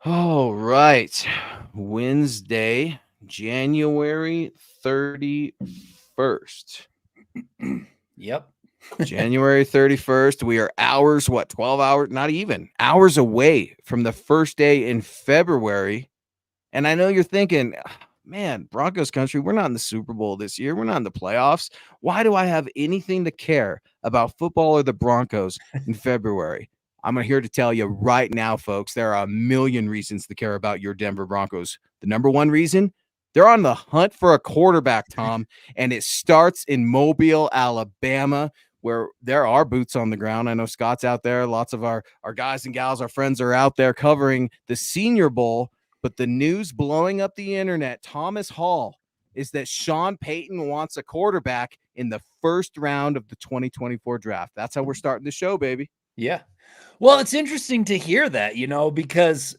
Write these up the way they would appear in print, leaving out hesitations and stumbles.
All right. Wednesday, January 31st. Yep. January 31st. We are hours, 12 hours? Not even hours away from the first day in February. And I know you're thinking, man, Broncos country, we're not in the Super Bowl this year. We're not in the playoffs. Why do I have anything to care about football or the Broncos in February? I'm here to tell you right now, folks, there are a million reasons to care about your Denver Broncos. The number one reason, they're on the hunt for a quarterback, Tom, and it starts in Mobile, Alabama, where there are boots on the ground. I know Scott's out there. Lots of our guys and gals, our friends are out there covering the Senior Bowl. But the news blowing up the internet, Thomas Hall, is that Sean Payton wants a quarterback in the first round of the 2024 draft. That's how we're starting the show, baby. Yeah. Well, it's interesting to hear that, because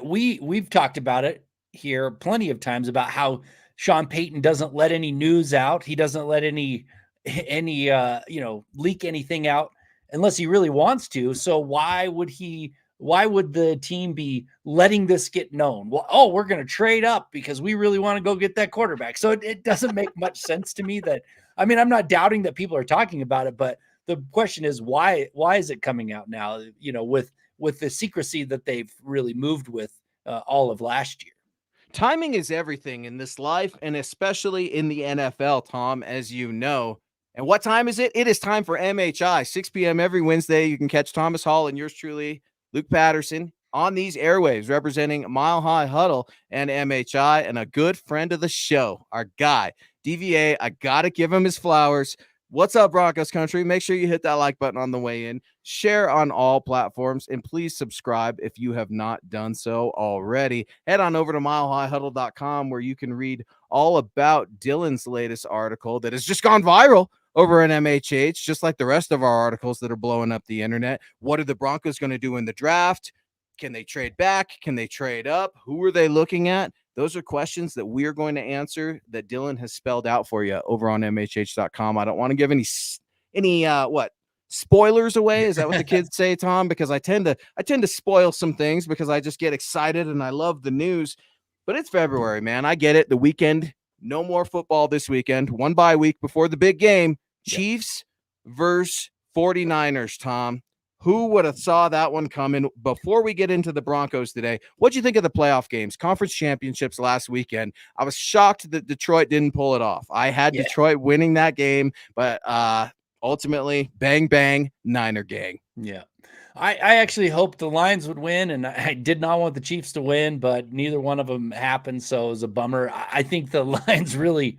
we've talked about it here plenty of times about how Sean Payton doesn't let any news out. He doesn't let any leak anything out unless he really wants to. So why would the team be letting this get known? Well, oh, we're going to trade up because we really want to go get that quarterback. So it doesn't make much sense to me I'm not doubting that people are talking about it, but the question is why is it coming out now, with the secrecy that they've really moved with all of last year. Timing is everything in this life, and especially in the NFL, Tom, as you know. And what time is it? It is time for MHI, 6 p.m. every Wednesday. You can catch Thomas Hall and yours truly, Luke Patterson, on these airwaves representing Mile High Huddle and MHI, and a good friend of the show, our guy, DVA. I got to give him his flowers. What's up, Broncos country? Make sure you hit that like button on the way in, share on all platforms, and please subscribe if you have not done so already. Head on over to milehighhuddle.com where you can read all about Dylan's latest article that has just gone viral over in MHH, just like the rest of our articles that are blowing up the internet. What are the Broncos going to do in the draft? Can they trade back? Can they trade up? Who are they looking at? Those are questions that we are going to answer that Dylan has spelled out for you over on MHH.com. I don't want to give any spoilers away. Is that what the kids say, Tom? Because I tend to spoil some things because I just get excited and I love the news. But it's February, man. I get it. The weekend, no more football this weekend. One bye week before the big game. Chiefs versus 49ers, Tom. Who would have saw that one coming? Before we get into the Broncos today, what'd you think of the playoff games, conference championships last weekend? I was shocked that Detroit didn't pull it off. I had Detroit winning that game, but ultimately, bang, bang, Niner gang. Yeah. I actually hoped the Lions would win, and I did not want the Chiefs to win, but neither one of them happened, so it was a bummer. I think the Lions really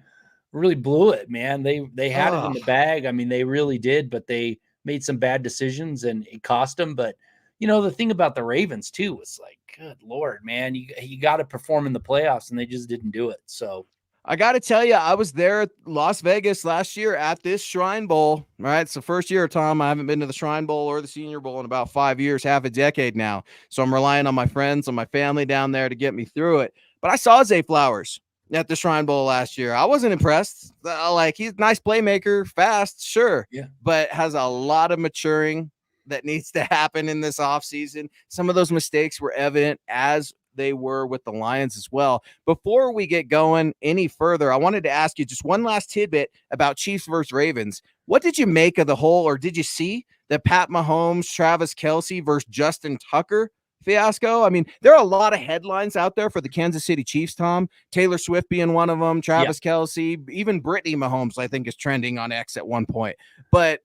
blew it, man. They had it in the bag. I mean, they really did, but they made some bad decisions and it cost them. But the thing about the Ravens too was like, good Lord, man, you got to perform in the playoffs, and they just didn't do it. So I got to tell you, I was there at Las Vegas last year at this Shrine Bowl. All right. It's the first year, Tom. I haven't been to the Shrine Bowl or the Senior Bowl in about 5 years, half a decade now. So I'm relying on my friends, on my family down there to get me through it. But I saw Zay Flowers at the Shrine Bowl last year. I wasn't impressed. He's a nice playmaker, fast, sure. Yeah. But has a lot of maturing that needs to happen in this offseason. Some of those mistakes were evident as they were with the Lions as well. Before we get going any further, I wanted to ask you just one last tidbit about Chiefs versus Ravens. What did you make of the whole, or did you see the Pat Mahomes, Travis Kelce versus Justin Tucker fiasco? I mean, there are a lot of headlines out there for the Kansas City Chiefs, Tom. Taylor Swift being one of them, Travis Kelce, even Brittany Mahomes, I think, is trending on X at one point. But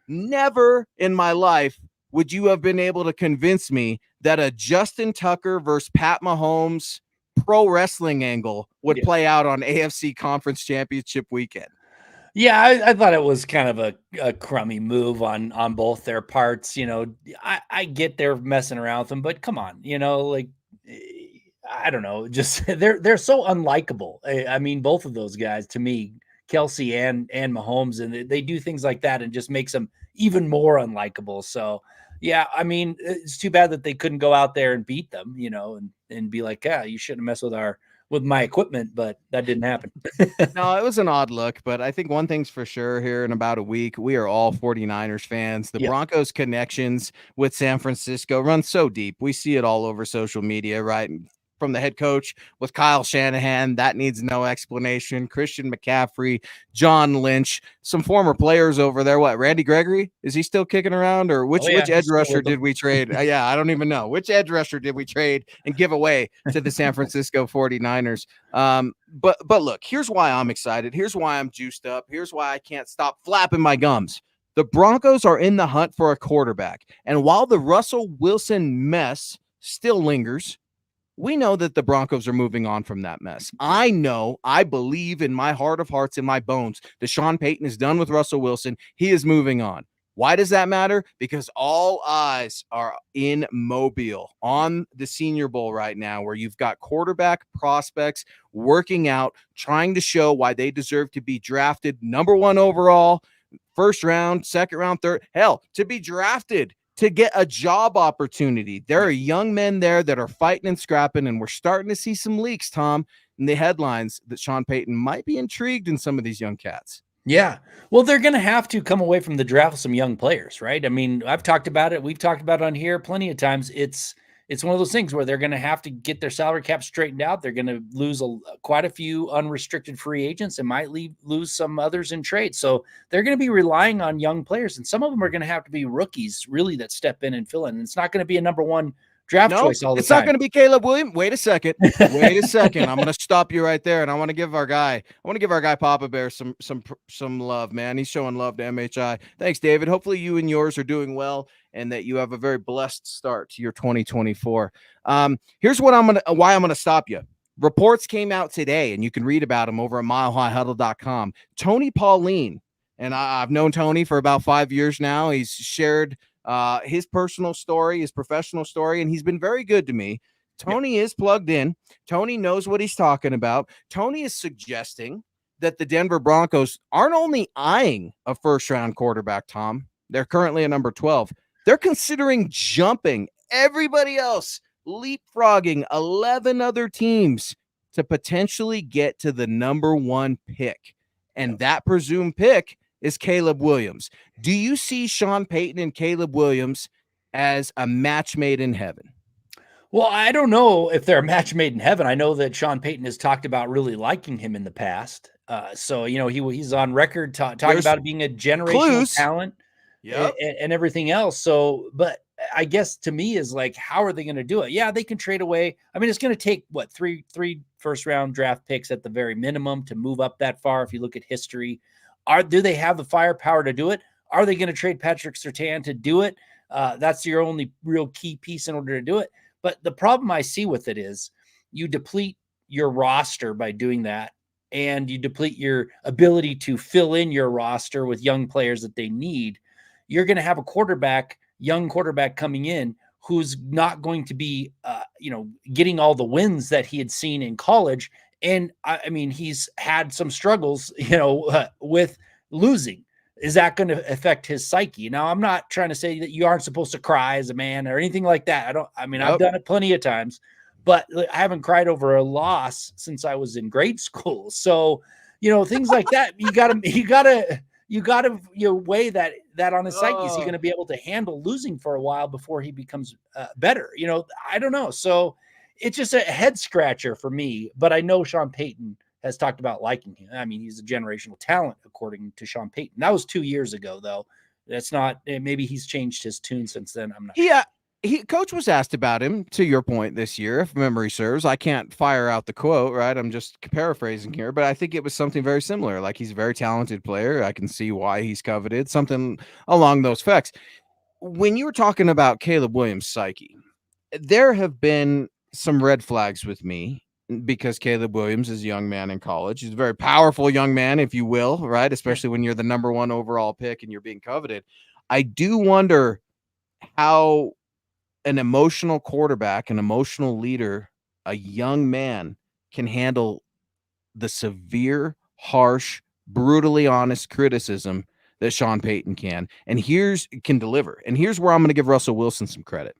never in my life would you have been able to convince me that a Justin Tucker versus Pat Mahomes pro wrestling angle would play out on AFC Conference Championship weekend? Yeah, I thought it was kind of a crummy move on both their parts. I get they're messing around with them, but come on, I don't know, just they're so unlikable. I mean, both of those guys to me, Kelce and Mahomes, and they do things like that and just makes them even more unlikable. So yeah, I mean, it's too bad that they couldn't go out there and beat them, and be like, yeah, you shouldn't mess with our with my equipment, but that didn't happen. No, it was an odd look, but I think one thing's for sure here in about a week, we are all 49ers fans. The Yep. Broncos connections with San Francisco run so deep. We see it all over social media, right? From the head coach with Kyle Shanahan, that needs no explanation. Christian McCaffrey, John Lynch, some former players over there. What, Randy Gregory? Is he still kicking around? Or which Yeah, edge he's still rusher with them. did we trade? Yeah, I don't even know. Which edge rusher did we trade and give away to the San Francisco 49ers? But look, here's why I'm excited. Here's why I'm juiced up. Here's why I can't stop flapping my gums. The Broncos are in the hunt for a quarterback. And while the Russell Wilson mess still lingers, we know that the Broncos are moving on from that mess. I believe in my heart of hearts, in my bones, that Sean Payton is done with Russell Wilson. He is moving on. Why does that matter? Because all eyes are in Mobile on the Senior Bowl right now, where you've got quarterback prospects working out, trying to show why they deserve to be drafted number 1 overall, first round, second round, third, hell, to be drafted to get a job opportunity. There are young men there that are fighting and scrapping, and we're starting to see some leaks, Tom, in the headlines that Sean Payton might be intrigued in some of these young cats. Yeah. Well, they're going to have to come away from the draft with some young players, right? I mean, I've talked about it. We've talked about it on here plenty of times. It's one of those things where they're going to have to get their salary cap straightened out. They're going to lose quite a few unrestricted free agents and might lose some others in trade. So they're going to be relying on young players, and some of them are going to have to be rookies, really, that step in and fill in. And it's not going to be a number 1 draft choice all the time. It's not going to be Caleb Williams. Wait a second. I'm going to stop you right there, and I want to give our guy Papa Bear some love, man. He's showing love to MHI. Thanks, David. Hopefully you and yours are doing well, and that you have a very blessed start to your 2024. Here's why I'm going to stop you. Reports came out today, and you can read about them over at milehighhuddle.com. Tony Pauline, and I've known Tony for about 5 years now. He's shared his personal story, his professional story, and he's been very good to me. Tony is plugged in. Tony knows what he's talking about. Tony is suggesting that the Denver Broncos aren't only eyeing a first-round quarterback, Tom. They're currently at number 12. They're considering jumping everybody else, leapfrogging 11 other teams to potentially get to the number 1 pick. And that presumed pick is Caleb Williams. Do you see Sean Payton and Caleb Williams as a match made in heaven? Well, I don't know if they're a match made in heaven. I know that Sean Payton has talked about really liking him in the past. So, he's on record talking about it being a generational talent and everything else. So, but I guess to me is like, how are they going to do it? Yeah, they can trade away. I mean, it's going to take three first-round draft picks at the very minimum to move up that far. If you look at history, do they have the firepower to do it? Are they going to trade Patrick Surtain to do it? That's your only real key piece in order to do it. But the problem I see with it is you deplete your roster by doing that, and you deplete your ability to fill in your roster with young players that they need. You're going to have a young quarterback coming in who's not going to be, getting all the wins that he had seen in college. And I mean, he's had some struggles, with losing. Is that going to affect his psyche? Now, I'm not trying to say that you aren't supposed to cry as a man or anything like that. I've done it plenty of times, but I haven't cried over a loss since I was in grade school. So, things like that, you gotta weigh that on his psyche. Is he going to be able to handle losing for a while before he becomes better? I don't know. So it's just a head scratcher for me, but I know Sean Payton has talked about liking him. I mean, he's a generational talent, according to Sean Payton. That was 2 years ago, though. That's not, maybe he's changed his tune since then. I'm not sure. Coach was asked about him, to your point, this year, if memory serves. I can't fire out the quote, right? I'm just paraphrasing here, but I think it was something very similar. Like, he's a very talented player. I can see why he's coveted, something along those facts. When you were talking about Caleb Williams' psyche, there have been some red flags with me, because Caleb Williams is a young man in college. He's a very powerful young man, if you will, right? Especially when you're the number 1 overall pick and you're being coveted. I do wonder how an emotional quarterback, an emotional leader, a young man can handle the severe, harsh, brutally honest criticism that Sean Payton can deliver. And here's where I'm going to give Russell Wilson some credit.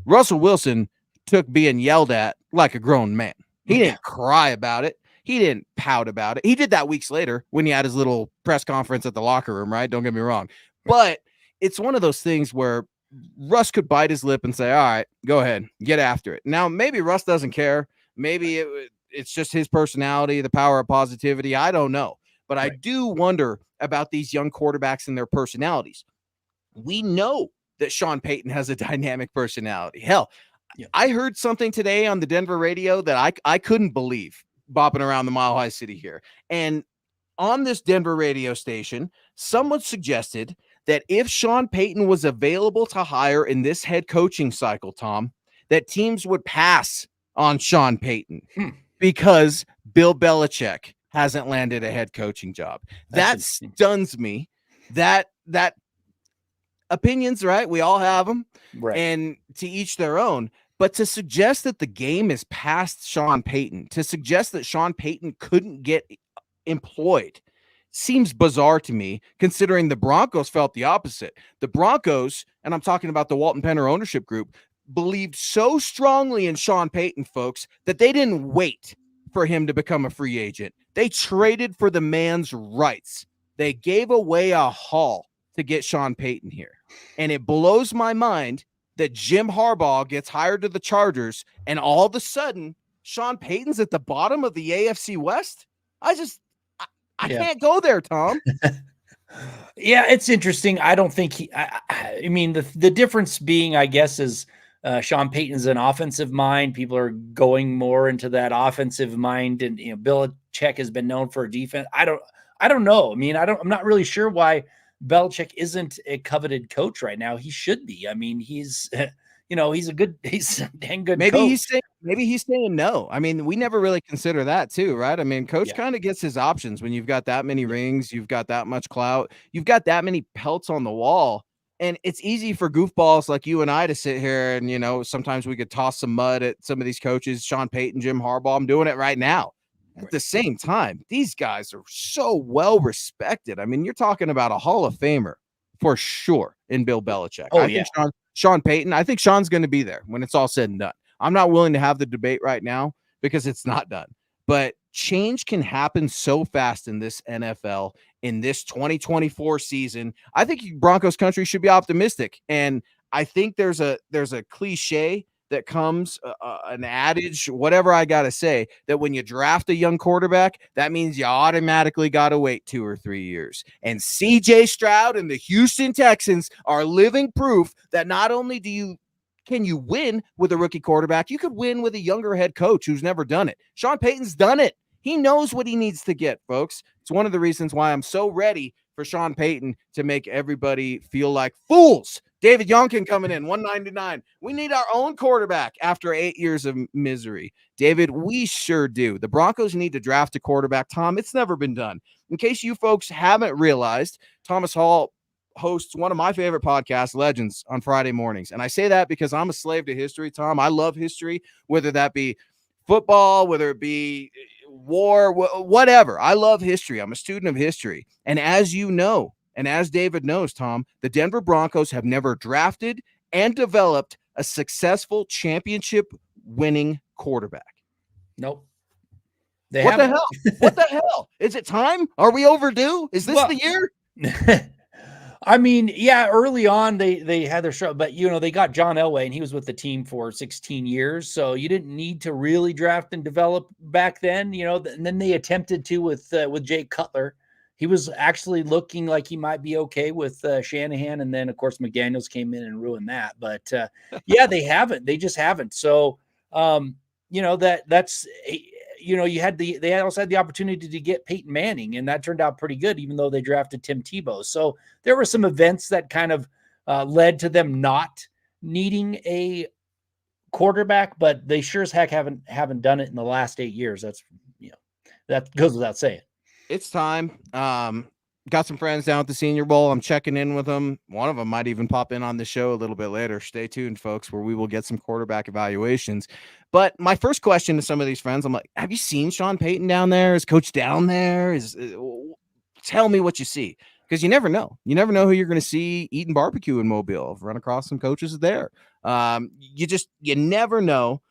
Russell Wilson took being yelled at like a grown man. He Yeah. didn't cry about it. He didn't pout about it. He did that weeks later when he had his little press conference at the locker room, right? Don't get me wrong. But it's one of those things where Russ could bite his lip and say, all right, go ahead, get after it. Now, maybe Russ doesn't care. Maybe it's just his personality, the power of positivity. I don't know. But I do wonder about these young quarterbacks and their personalities. We know that Sean Payton has a dynamic personality. Hell, I heard something today on the Denver radio that I couldn't believe bopping around the Mile High City here. And on this Denver radio station, someone suggested that if Sean Payton was available to hire in this head coaching cycle, Tom, that teams would pass on Sean Payton because Bill Belichick hasn't landed a head coaching job. That stuns me. That opinions, right? We all have them, right? And to each their own. But to suggest that the game is past Sean Payton, to suggest that Sean Payton couldn't get employed seems bizarre to me, considering the Broncos felt the opposite. The Broncos, and I'm talking about the Walton Penner ownership group, believed so strongly in Sean Payton, folks, that they didn't wait for him to become a free agent. They traded for the man's rights. They gave away a haul to get Sean Payton here. And it blows my mind that Jim Harbaugh gets hired to the Chargers and all of a sudden Sean Payton's at the bottom of the AFC West. I can't go there, Tom. Yeah, it's interesting. I don't think I mean, the difference being, I guess, is Sean Payton's an offensive mind. People are going more into that offensive mind, and Belichick has been known for a defense. I don't know. I mean, I'm not really sure why Belichick isn't a coveted coach right now. He should be. I mean, he's he's a dang good coach. Maybe he's saying no. I mean, we never really consider that too, right? I mean, coach kind of gets his options when you've got that many rings, you've got that much clout, you've got that many pelts on the wall. And it's easy for goofballs like you and I to sit here and, sometimes we could toss some mud at some of these coaches, Sean Payton, Jim Harbaugh. I'm doing it right now. At the same time, these guys are so well respected. I mean, you're talking about a Hall of Famer for sure in Bill Belichick. I think Sean Payton, I think Sean's going to be there when it's all said and done. I'm not willing to have the debate right now because it's not done. But change can happen so fast in this NFL, in this 2024 season. I think Broncos country should be optimistic. And I think there's a cliche that comes, an adage, whatever I got to say, that when you draft a young quarterback, that means you automatically got to wait 2 or 3 years. And CJ Stroud and the Houston Texans are living proof that not only can you win with a rookie quarterback, you could win with a younger head coach who's never done it. Sean Payton's done it. He knows what he needs to get, folks. It's one of the reasons why I'm so ready for Sean Payton to make everybody feel like fools. David Yonkin coming in, 199. We need our own quarterback after 8 years of misery. David, we sure do. The Broncos need to draft a quarterback, Tom. It's never been done. In case you folks haven't realized, Thomas Hall hosts one of my favorite podcasts, Legends, on Friday mornings. And I say that because I'm a slave to history, Tom. I love history, whether that be football, whether it be war, whatever. I love history. I'm a student of history. And as you know, and as David knows, Tom, the Denver Broncos have never drafted and developed a successful championship-winning quarterback. Nope. What the hell? What the hell? Is it time? Are we overdue? Is this the year? I mean, yeah, early on they had their show, but they got John Elway and he was with the team for 16 years. So you didn't need to really draft and develop back then, and then they attempted to with Jay Cutler. He was actually looking like he might be okay with Shanahan. And then of course, McDaniels came in and ruined that, but yeah, they just haven't. So, that's, they also had the opportunity to get Peyton Manning, and that turned out pretty good, even though they drafted Tim Tebow. So there were some events that kind of led to them not needing a quarterback, but they sure as heck haven't done it in the last 8 years. That's, that goes without saying. It's time. Got some friends down at the Senior Bowl. I'm checking in with them. One of them might even pop in on the show a little bit later. Stay tuned, folks, where we will get some quarterback evaluations. But my first question to some of these friends, I'm like, have you seen Sean Payton down there? Is Coach down there? Tell me what you see. Because you never know. You never know who you're going to see eating barbecue in Mobile. I've run across some coaches there. You never know.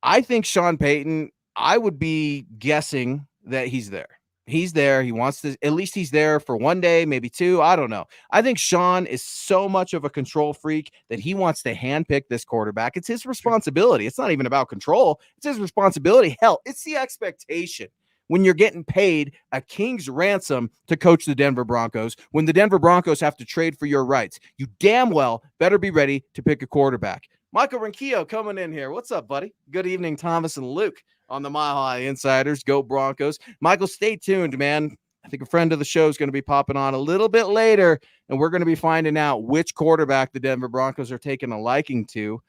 I think Sean Payton I would be guessing that he's there. He's there. He wants to, at least he's there for one day, maybe two. I don't know. I think Sean is so much of a control freak that he wants to handpick this quarterback. It's his responsibility. It's not even about control. It's his responsibility. Hell, it's the expectation when you're getting paid a king's ransom to coach the Denver Broncos, when the Denver Broncos have to trade for your rights. You damn well better be ready to pick a quarterback. Michael Rinquillo coming in here. What's up, buddy? Good evening, Thomas and Luke on the Mile High Insiders. Go Broncos. Michael, stay tuned, man. I think a friend of the show is going to be popping on a little bit later, and we're going to be finding out which quarterback the Denver Broncos are taking a liking to.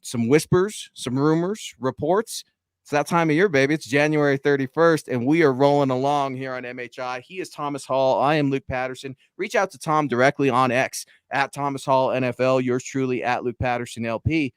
Some whispers, some rumors, reports. It's that time of year, baby. It's January 31st, and we are rolling along here on MHI. He is Thomas Hall. I am Luke Patterson. Reach out to Tom directly on X at Thomas Hall NFL. Yours truly at Luke Patterson LP.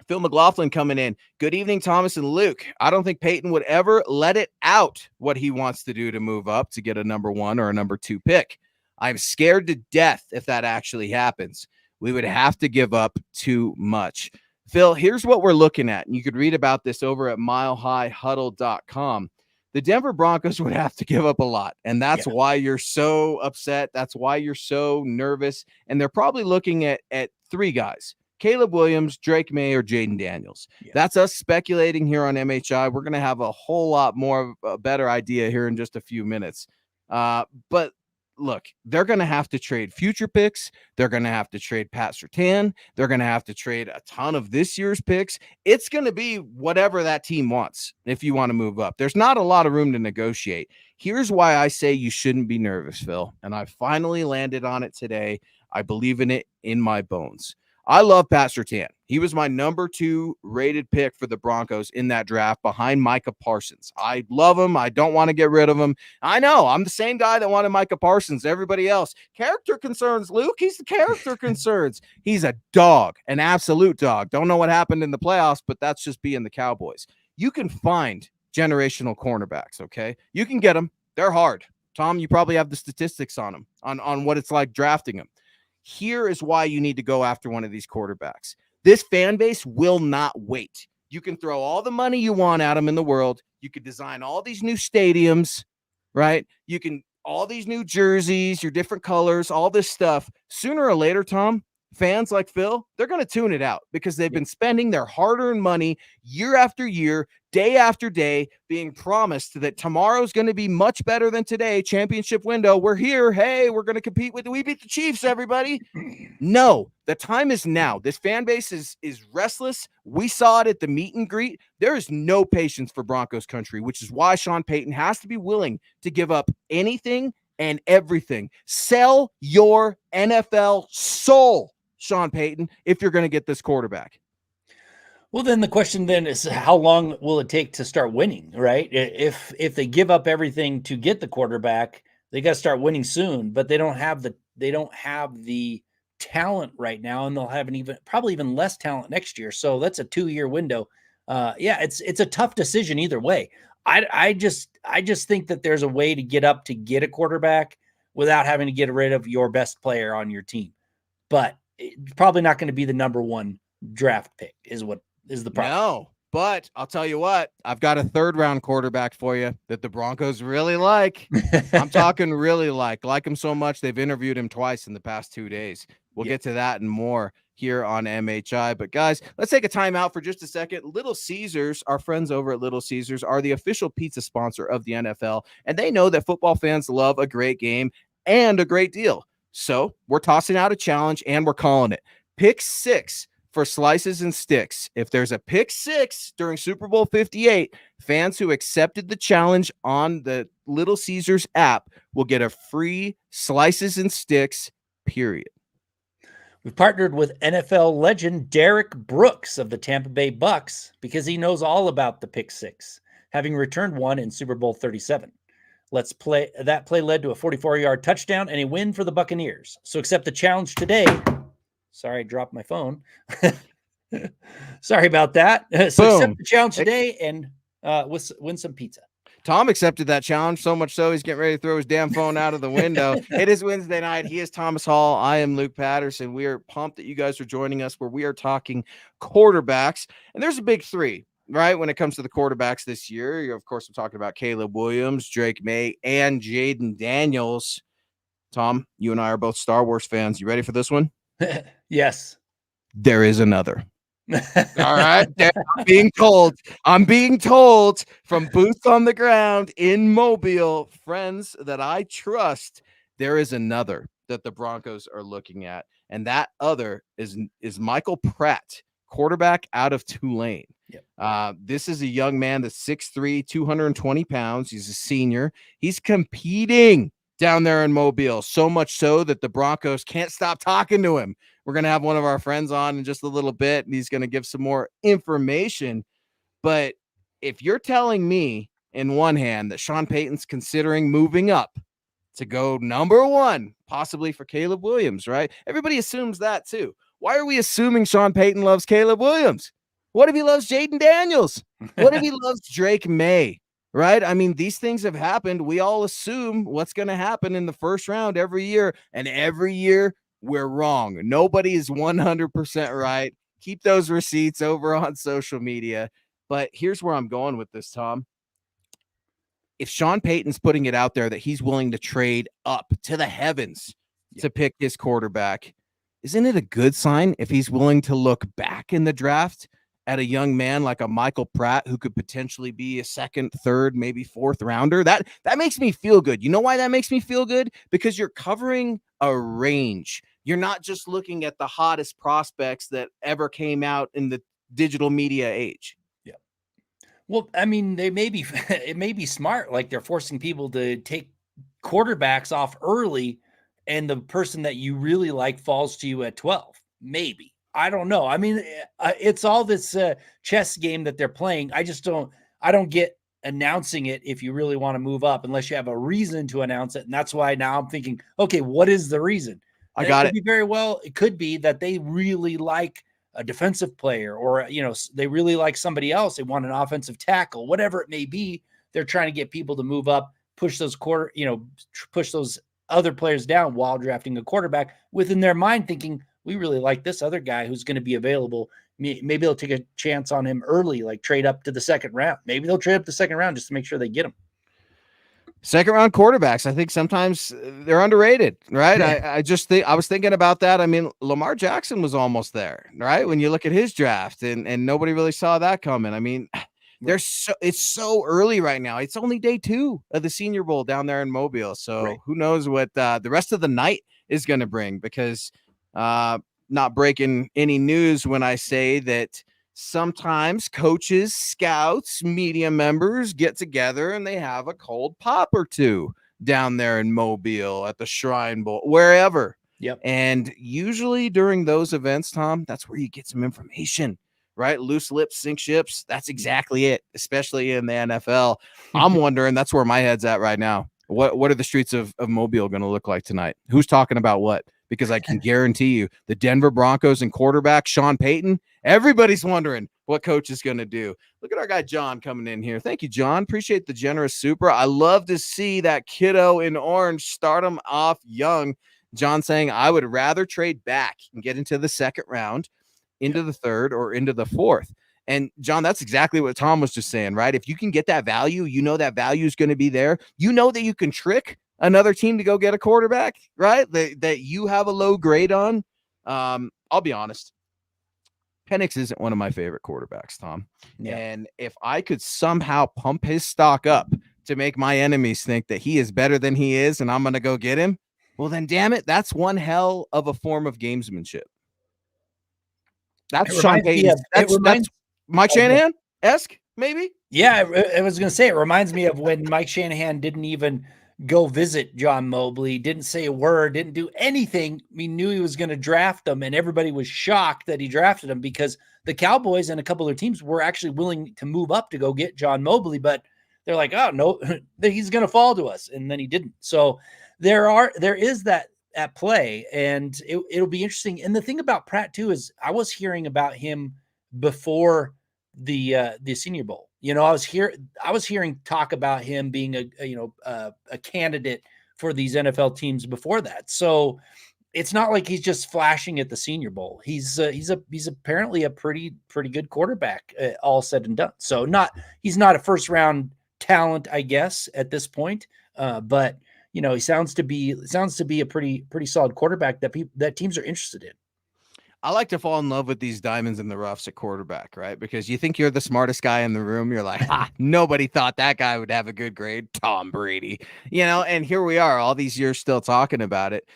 Phil McLaughlin coming in. Good evening, Thomas and Luke. I don't think Peyton would ever let it out what he wants to do to move up to get a number 1 or a number 2 pick. I'm scared to death if that actually happens. We would have to give up too much. Phil, here's what we're looking at. And you could read about this over at milehighhuddle.com. The Denver Broncos would have to give up a lot. And that's why you're so upset. That's why you're so nervous. And they're probably looking at 3 guys. Caleb Williams, Drake May, or Jaden Daniels. That's us speculating here on MHI. We're going to have a whole lot more of a better idea here in just a few minutes. But look, they're going to have to trade future picks. They're going to have to trade Pat Surtain. They're going to have to trade a ton of this year's picks. It's going to be whatever that team wants if you want to move up. There's not a lot of room to negotiate. Here's why I say you shouldn't be nervous, Phil. And I finally landed on it today. I believe in it in my bones. I love Pat Surtain. He was my number 2 rated pick for the Broncos in that draft behind Micah Parsons. I love him. I don't want to get rid of him. I know I'm the same guy that wanted Micah Parsons. Everybody else. Character concerns, Luke. He's the character concerns. He's a dog, an absolute dog. Don't know what happened in the playoffs, but that's just being the Cowboys. You can find generational cornerbacks, okay? You can get them. They're hard. Tom, you probably have the statistics on them, on what it's like drafting them. Here is why you need to go after one of these quarterbacks. This fan base will not wait. You can throw all the money you want at them in the world. You could design all these new stadiums, right? You can, all these new jerseys, your different colors, all this stuff. Sooner or later, Tom, fans like Phil, they're going to tune it out because they've been spending their hard-earned money year after year, day after day, being promised that tomorrow's going to be much better than today. Championship window. We're here. Hey, we're going to compete with, we beat the Chiefs, everybody. No, the time is now. This fan base is restless. We saw it at the meet and greet. There is no patience for Broncos country, which is why Sean Payton has to be willing to give up anything and everything. Sell your NFL soul, Sean Payton, if you're going to get this quarterback. Well, then the question then is, how long will it take to start winning, right? If they give up everything to get the quarterback, they got to start winning soon, but they don't have the talent right now, and they'll have probably even less talent next year. So that's a 2-year window. It's a tough decision either way. I just think that there's a way to get up to get a quarterback without having to get rid of your best player on your team. But it's probably not going to be the number 1 draft pick is the problem. No, but I'll tell you what, I've got a 3rd-round quarterback for you that the Broncos really like. I'm talking really like him so much they've interviewed him twice in the past 2 days. We'll get to that and more here on MHI. But guys, let's take a time out for just a second. Little Caesars, our friends over at Little Caesars, are the official pizza sponsor of the NFL, and they know that football fans love a great game and a great deal. So we're tossing out a challenge, and we're calling it Pick 6 for slices and sticks. If there's a pick 6 during Super Bowl 58, fans who accepted the challenge on the Little Caesars app will get a free slices and sticks, period. We've partnered with NFL legend Derek Brooks of the Tampa Bay Bucks because he knows all about the pick 6, having returned one in Super Bowl 37. That play led to a 44-yard touchdown and a win for the Buccaneers. So accept the challenge today. Sorry, I dropped my phone. Sorry about that. So accept the challenge today and win some pizza. Tom accepted that challenge so much so he's getting ready to throw his damn phone out of the window. It is Wednesday night. He is Thomas Hall. I am Luke Patterson. We are pumped that you guys are joining us where we are talking quarterbacks. And there's a big 3. right? When it comes to the quarterbacks this year, of course, I'm talking about Caleb Williams, Drake May, and Jaden Daniels. Tom, you and I are both Star Wars fans. You ready for this one? Yes. There is another. All right. I'm being told from boots on the ground in Mobile, friends that I trust, there is another that the Broncos are looking at. And that other is Michael Pratt, quarterback out of Tulane. Yep. This is a young man that's 6'3", 220 pounds. He's a senior. He's competing down there in Mobile, so much so that the Broncos can't stop talking to him. We're going to have one of our friends on in just a little bit, and he's going to give some more information. But if you're telling me in one hand that Sean Payton's considering moving up to go number one, possibly for Caleb Williams, right? Everybody assumes that too. Why are we assuming Sean Payton loves Caleb Williams? What if he loves Jaden Daniels? What if he loves Drake May? Right? I mean, these things have happened. We all assume what's going to happen in the first round every year, and every year we're wrong. Nobody is 100% right. Keep those receipts over on social media. But here's where I'm going with this, Tom. If Sean Payton's putting it out there that he's willing to trade up to the heavens to pick his quarterback, isn't it a good sign if he's willing to look back in the draft at a young man like a Michael Pratt who could potentially be a second, third, maybe fourth rounder? That makes me feel good. You know why that makes me feel good? Because you're covering a range. You're not just looking at the hottest prospects that ever came out in the digital media age. Yeah. Well, I mean, it may be smart. Like they're forcing people to take quarterbacks off early, and the person that you really like falls to you at 12. Maybe. I don't know. I mean, it's all this chess game that they're playing. I don't get announcing it if you really want to move up unless you have a reason to announce it. And that's why now I'm thinking, okay, what is the reason? I got it. It could be that they really like a defensive player, or, they really like somebody else. They want an offensive tackle, whatever it may be. They're trying to get people to move up, push those push those other players down while drafting a quarterback, within their mind thinking, we really like this other guy who's going to be available. Maybe they'll take a chance on him early, like trade up to the second round. Maybe they'll trade up the second round just to make sure they get him. Second round quarterbacks, I think sometimes they're underrated, right? I was thinking about that. I mean, Lamar Jackson was almost there, right? When you look at his draft, and nobody really saw that coming. I mean, it's so early right now. It's only day 2 of the Senior Bowl down there in Mobile. So Who knows what the rest of the night is going to bring, because not breaking any news when I say that sometimes coaches, scouts, media members get together and they have a cold pop or two down there in Mobile at the Shrine Bowl, wherever. Yep. And usually during those events, Tom, that's where you get some information, right? Loose lips sink ships. That's exactly it, especially in the NFL. I'm wondering, that's where my head's at right now. What are the streets of Mobile going to look like tonight? Who's talking about what? Because I can guarantee you the Denver Broncos and quarterback Sean Payton, everybody's wondering what coach is going to do. Look at our guy John coming in here. Thank you, John. Appreciate the generous super. I love to see that kiddo in orange start him off young. John saying, I would rather trade back and get into the second round, into the third, or into the fourth. And John, that's exactly what Tom was just saying, right? If you can get that value, that value is going to be there. That you can trick another team to go get a quarterback, right? That you have a low grade on. I'll be honest. Penix isn't one of my favorite quarterbacks, Tom. Yeah. And if I could somehow pump his stock up to make my enemies think that he is better than he is and I'm going to go get him, well, then damn it, that's one hell of a form of gamesmanship. That's Sean Payton. That's Mike Shanahan-esque, maybe? Yeah, I was going to say, it reminds me of when Mike Shanahan didn't even go visit John Mobley, didn't say a word, didn't do anything. We knew he was going to draft him, and everybody was shocked that he drafted him because the Cowboys and a couple of teams were actually willing to move up to go get John Mobley, but they're like, oh, no, he's going to fall to us, and then he didn't. So there is that at play, and it'll be interesting. And the thing about Pratt too is I was hearing about him before the Senior Bowl. I was hearing talk about him being a candidate for these NFL teams before that. So it's not like he's just flashing at the Senior Bowl. He's apparently a pretty good quarterback, all said and done. So he's not a first round talent, I guess, at this point. But he sounds to be a pretty solid quarterback that teams are interested in. I like to fall in love with these diamonds in the roughs at quarterback, right? Because you think you're the smartest guy in the room. You're like, nobody thought that guy would have a good grade. Tom Brady, and here we are all these years still talking about it.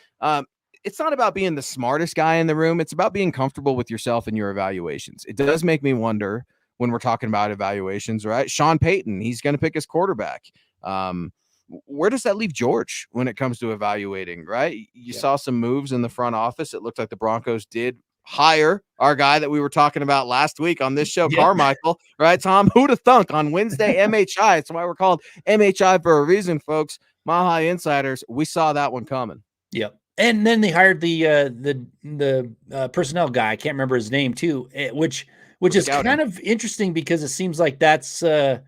It's not about being the smartest guy in the room. It's about being comfortable with yourself and your evaluations. It does make me wonder when we're talking about evaluations, right? Sean Payton, he's going to pick his quarterback. Where does that leave George when it comes to evaluating, right? You saw some moves in the front office. It looked like the Broncos did hire our guy that we were talking about last week on this show, Carmichael, right, Tom? Who'd have thunk on Wednesday, MHI. That's why we're called MHI for a reason, folks. Mile High Insiders, we saw that one coming. Yep. And then they hired the personnel guy. I can't remember his name too, which is kind of interesting because it seems like that's a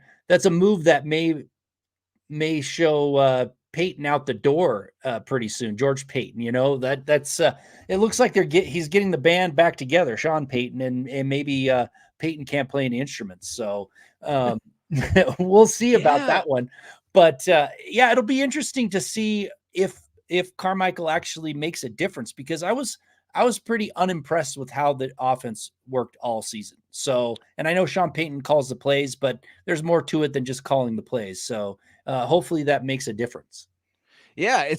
move that may show Peyton out the door pretty soon. George Payton, that's it looks like he's getting the band back together, Sean Payton, and maybe Peyton can't play any instruments. So we'll see about that one. But it'll be interesting to see if Carmichael actually makes a difference, because I was pretty unimpressed with how the offense worked all season. So, and I know Sean Payton calls the plays, but there's more to it than just calling the plays. So hopefully that makes a difference. Yeah,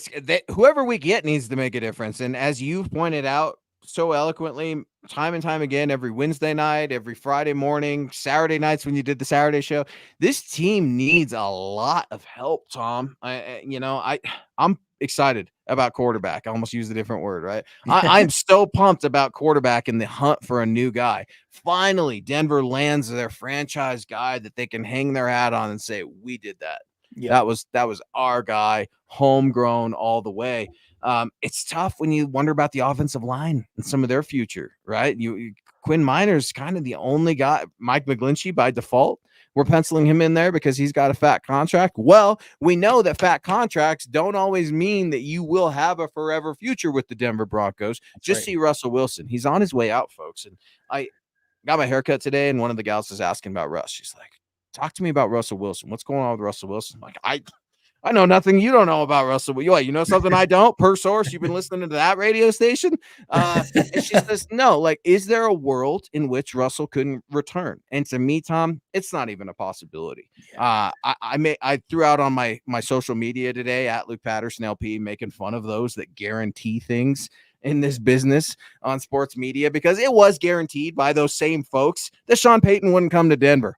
whoever we get needs to make a difference. And as you've pointed out so eloquently, time and time again, every Wednesday night, every Friday morning, Saturday nights when you did the Saturday show, this team needs a lot of help, Tom. I'm excited about quarterback. I almost used a different word, right? I'm so pumped about quarterback in the hunt for a new guy. Finally, Denver lands their franchise guy that they can hang their hat on and say, we did that. Yeah. That was our guy, homegrown all the way. It's tough when you wonder about the offensive line and some of their future, right? Quinn Minor's kind of the only guy. Mike McGlinchey by default. We're penciling him in there because he's got a fat contract. Well, we know that fat contracts don't always mean that you will have a forever future with the Denver Broncos. Just see Russell Wilson. He's on his way out, folks. And I got my haircut today, and one of the gals is asking about Russ. She's like, talk to me about Russell Wilson. What's going on with Russell Wilson? I'm like, I know nothing you don't know about Russell. You know something I don't? Per source, you've been listening to that radio station? And she says, no, is there a world in which Russell couldn't return? And to me, Tom, it's not even a possibility. I threw out on my social media today at Luke Patterson LP, making fun of those that guarantee things in this business on sports media, because it was guaranteed by those same folks that Sean Payton wouldn't come to Denver.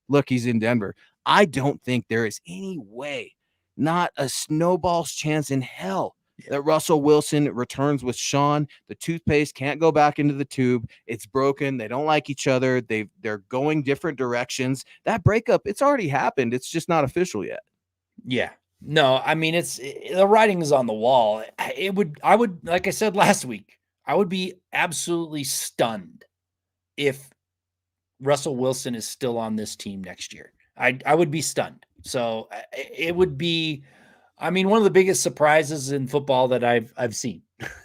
Look, he's in Denver. I don't think there is any way, not a snowball's chance in hell, that Russell Wilson returns with Sean. The toothpaste can't go back into the tube. It's broken. They don't like each other. They're going different directions. That breakup, it's already happened. It's just not official yet. Yeah. No, I mean, the writing is on the wall. I would, like I said last week, I would be absolutely stunned if Russell Wilson is still on this team next year. I would be stunned. So it would be, I mean, one of the biggest surprises in football that I've seen.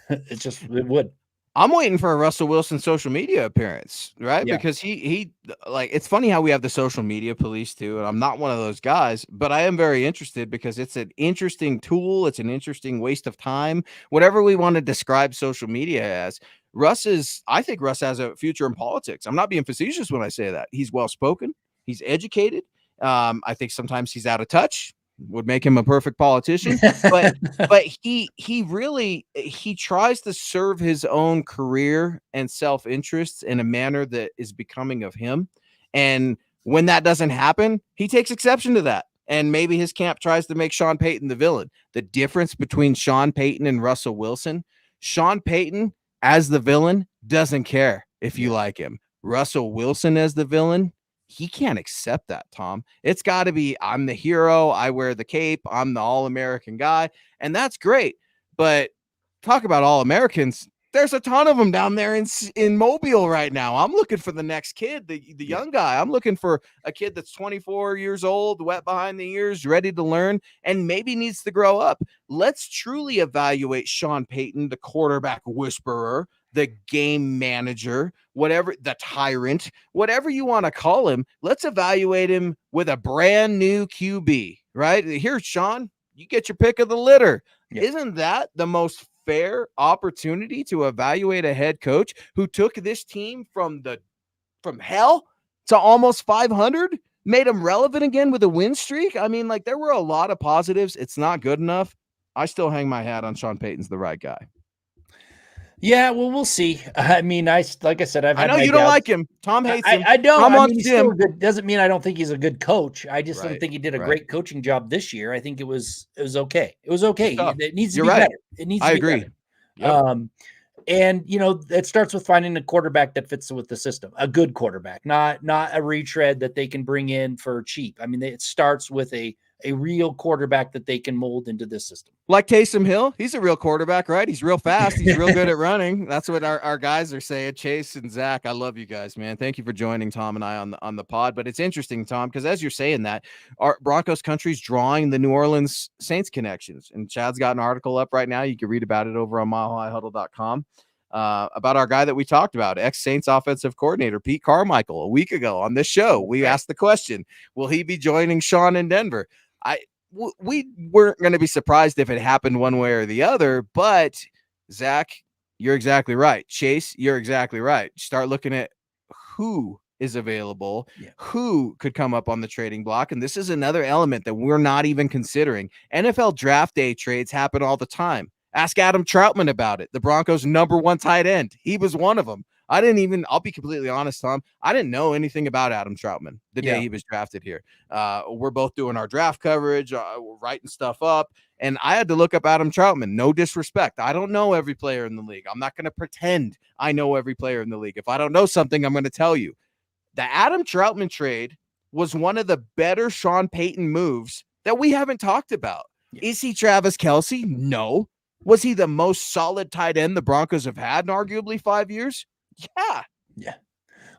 It would. I'm waiting for a Russell Wilson social media appearance, right? Yeah. Because he it's funny how we have the social media police too. And I'm not one of those guys, but I am very interested because it's an interesting tool. It's an interesting waste of time, whatever we want to describe social media as. I think Russ has a future in politics. I'm not being facetious when I say that. He's well-spoken. He's educated. I think sometimes he's out of touch. Would make him a perfect politician, but he tries to serve his own career and self-interest in a manner that is becoming of him. And when that doesn't happen, he takes exception to that. And maybe his camp tries to make Sean Payton the villain. The difference between Sean Payton and Russell Wilson, Sean Payton as the villain doesn't care if you like him. Russell Wilson as the villain, he can't accept that, Tom. It's got to be, I'm the hero. I wear the cape. I'm the all-American guy. And that's great. But talk about all-Americans. there's a ton of them down there in Mobile right now. I'm looking for the next kid, the young guy. I'm looking for a kid that's 24 years old, wet behind the ears, ready to learn, and maybe needs to grow up. Let's truly evaluate Sean Payton, the quarterback whisperer, the game manager, whatever, the tyrant, whatever you want to call him. Let's evaluate him with a brand new QB, right? Here, Sean, you get your pick of the litter. Yep. Isn't that the most fair opportunity to evaluate a head coach who took this team from hell to almost 500, made them relevant again with a win streak? I mean, like, there were a lot of positives. It's not good enough. I still hang my hat on Sean Payton's the right guy. Yeah, well, we'll see. I mean, like I said, I know you don't like him. Tom hates him. I don't. Tom he's still good. Doesn't mean I don't think he's a good coach. I just don't think he did a great coaching job this year. I think it was okay. It was okay. It needs to be better. It needs to be better. Yep. And it starts with finding a quarterback that fits with the system, a good quarterback, not a retread that they can bring in for cheap. I mean, it starts with a real quarterback that they can mold into this system. Like Taysom Hill, he's a real quarterback, right? He's real fast. He's real good at running. That's what our guys are saying. Chase and Zach, I love you guys, man. Thank you for joining Tom and I on the pod. But it's interesting, Tom, because as you're saying that, our Broncos country's drawing the New Orleans Saints connections. And Chad's got an article up right now. You can read about it over on milehighhuddle.com. About our guy that we talked about, ex-Saints offensive coordinator Pete Carmichael, a week ago on this show. We asked the question, will he be joining Sean in Denver? We weren't going to be surprised if it happened one way or the other, but Zach, you're exactly right. Chase, you're exactly right. Start looking at who is available, who could come up on the trading block. And this is another element that we're not even considering. NFL draft day trades happen all the time. Ask Adam Troutman about it. The Broncos' #1 tight end. He was one of them. I'll be completely honest, Tom. I didn't know anything about Adam Troutman the day he was drafted here. We're both doing our draft coverage, we're writing stuff up, and I had to look up Adam Troutman. No disrespect. I don't know every player in the league. I'm not going to pretend I know every player in the league. If I don't know something, I'm going to tell you. The Adam Troutman trade was one of the better Sean Payton moves that we haven't talked about. Is he Travis Kelce? No. Was he the most solid tight end the Broncos have had in arguably 5 years? Yeah.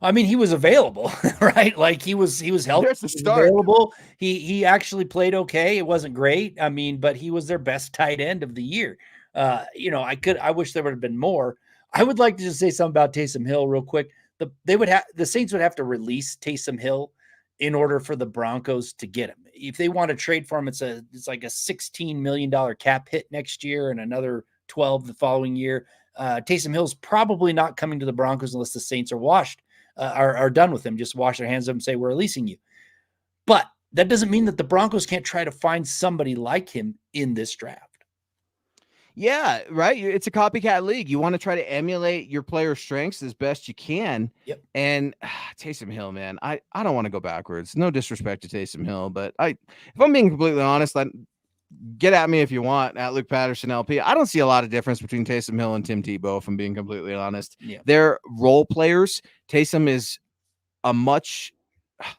I mean, he was available, right? Like he was healthy. There's the start. Available. He actually played okay. It wasn't great. I mean, but he was their best tight end of the year. I wish there would have been more. I would like to just say something about Taysom Hill real quick. The Saints would have to release Taysom Hill in order for the Broncos to get him. If they want to trade for him, it's like a $16 million cap hit next year and another 12 the following year. Taysom Hill's probably not coming to the Broncos unless the Saints are done with him. Just wash their hands up and say, we're releasing you. But that doesn't mean that the Broncos can't try to find somebody like him in this draft. Yeah, right. It's a copycat league. You want to try to emulate your player's strengths as best you can. Yep. And Taysom Hill, man, I don't want to go backwards. No disrespect to Taysom Hill, but if I'm being completely honest, get at me if you want at Luke Patterson LP. I don't see a lot of difference between Taysom Hill and Tim Tebow, if I'm being completely honest. Yeah. They're role players. Taysom is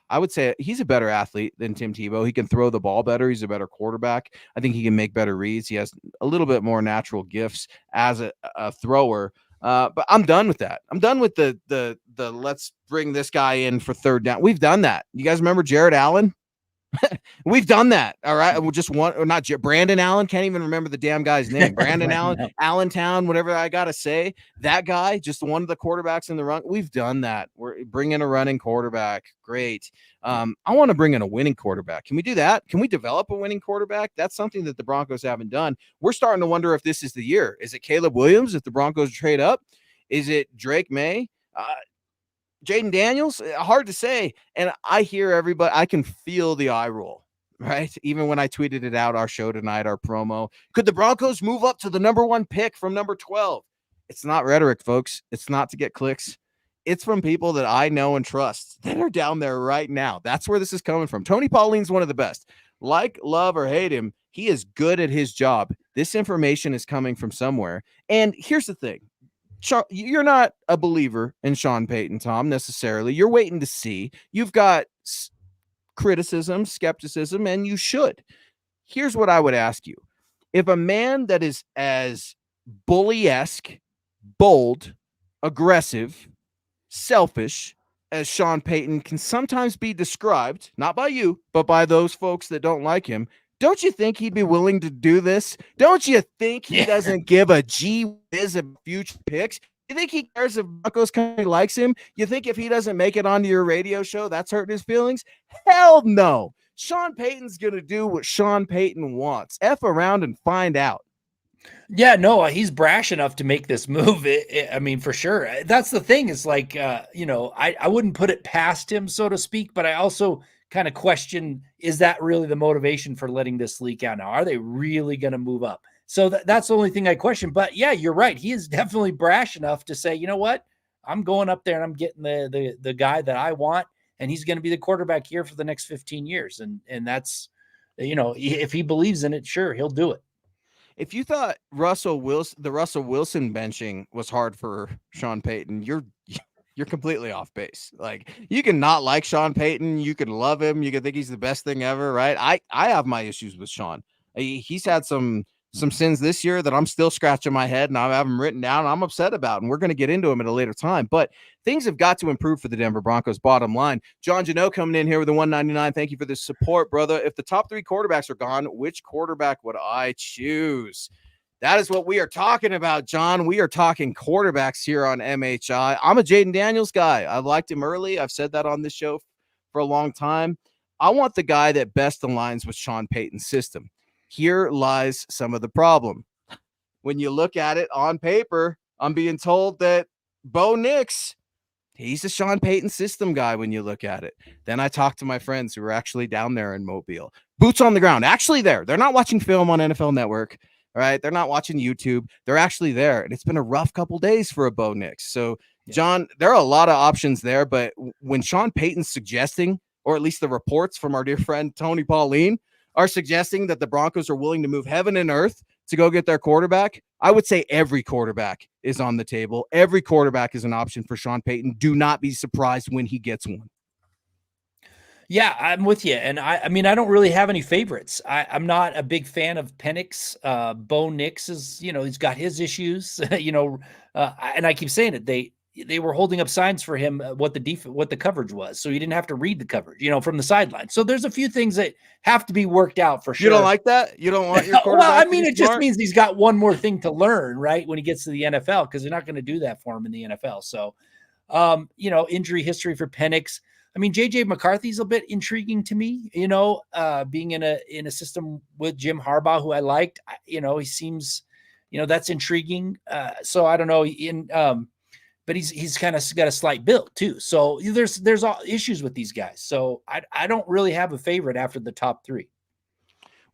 I would say he's a better athlete than Tim Tebow. He can throw the ball better. He's a better quarterback. I think he can make better reads. He has a little bit more natural gifts as a thrower. But I'm done with that. I'm done with the let's bring this guy in for third down. We've done that. You guys remember Jared Allen? We've done that. All right. We'll just Brandon Allen. Can't even remember the damn guy's name. Brandon Allen, Allentown, whatever I got to say. That guy, just one of the quarterbacks in the run. We've done that. We're bringing a running quarterback. Great. I want to bring in a winning quarterback. Can we do that? Can we develop a winning quarterback? That's something that the Broncos haven't done. We're starting to wonder if this is the year. Is it Caleb Williams if the Broncos trade up? Is it Drake May? Jaden Daniels, hard to say. And I hear everybody, I can feel the eye roll, right? Even when I tweeted it out, our show tonight, our promo. Could the Broncos move up to the #1 pick from number 12? It's not rhetoric, folks. It's not to get clicks. It's from people that I know and trust that are down there right now. That's where this is coming from. Tony Pauline's one of the best. Like, love, or hate him, he is good at his job. This information is coming from somewhere. And here's the thing. You're not a believer in Sean Payton, Tom, necessarily. You're waiting to see. You've got criticism, skepticism, and you should. Here's what I would ask you. If a man that is as bully-esque, bold, aggressive, selfish as Sean Payton can sometimes be described, not by you, but by those folks that don't like him, don't you think he'd be willing to do this? Don't you think he Yeah. doesn't give a gee whiz of future picks? You think he cares if Broncos company likes him? You think if he doesn't make it onto your radio show, that's hurting his feelings? Hell no. Sean Payton's going to do what Sean Payton wants. F around and find out. Yeah, no, he's brash enough to make this move. I mean, for sure. That's the thing is like, I wouldn't put it past him, so to speak, but I also kind of question, is that really the motivation for letting this leak out now? Are they really going to move up? So that's the only thing I question. But yeah, you're right. He is definitely brash enough to say, you know what? I'm going up there and I'm getting the guy that I want, and he's going to be the quarterback here for the next 15 years. And that's, if he believes in it, sure, he'll do it. If you thought the Russell Wilson benching was hard for Sean Payton, you're completely off base. Like, you can not like Sean Payton, you can love him, you can think he's the best thing ever, right? I have my issues with Sean. He's had some sins this year that I'm still scratching my head and I have them written down. I'm upset about, and we're going to get into them at a later time. But things have got to improve for the Denver Broncos. Bottom line, John Janot coming in here with a 199. Thank you for the support, brother. If the top three quarterbacks are gone, which quarterback would I choose? That is what we are talking about, John. We are talking quarterbacks here on MHI. I'm a Jaden Daniels guy. I've liked him early. I've said that on this show for a long time. I want the guy that best aligns with Sean Payton's system. Here lies some of the problem. When you look at it on paper, I'm being told that Bo Nix, he's a Sean Payton system guy when you look at it. Then I talked to my friends who were actually down there in Mobile. Boots on the ground, actually there. They're not watching film on NFL Network, right? They're not watching YouTube. They're actually there. And it's been a rough couple days for a Bo Nix. So, John, there are a lot of options there. But when Sean Payton's suggesting, or at least the reports from our dear friend Tony Pauline, are suggesting that the Broncos are willing to move heaven and earth to go get their quarterback, I would say every quarterback is on the table. Every quarterback is an option for Sean Payton. Do not be surprised when he gets one. Yeah, I'm with you. And I mean, I don't really have any favorites. I'm not a big fan of Penix. Bo Nix is, he's got his issues, and I keep saying it. They were holding up signs for him what the coverage was, so he didn't have to read the coverage, from the sideline. So there's a few things that have to be worked out for sure. You don't like that? You don't want your quarterback? Well, I mean, it just means he's got one more thing to learn, right, when he gets to the NFL, because they're not going to do that for him in the NFL. So, injury history for Penix. I mean, JJ McCarthy's a bit intriguing to me, being in a system with Jim Harbaugh, who I liked. He seems, that's intriguing. So I don't know. But he's kind of got a slight build too. So there's all issues with these guys. So I don't really have a favorite after the top three.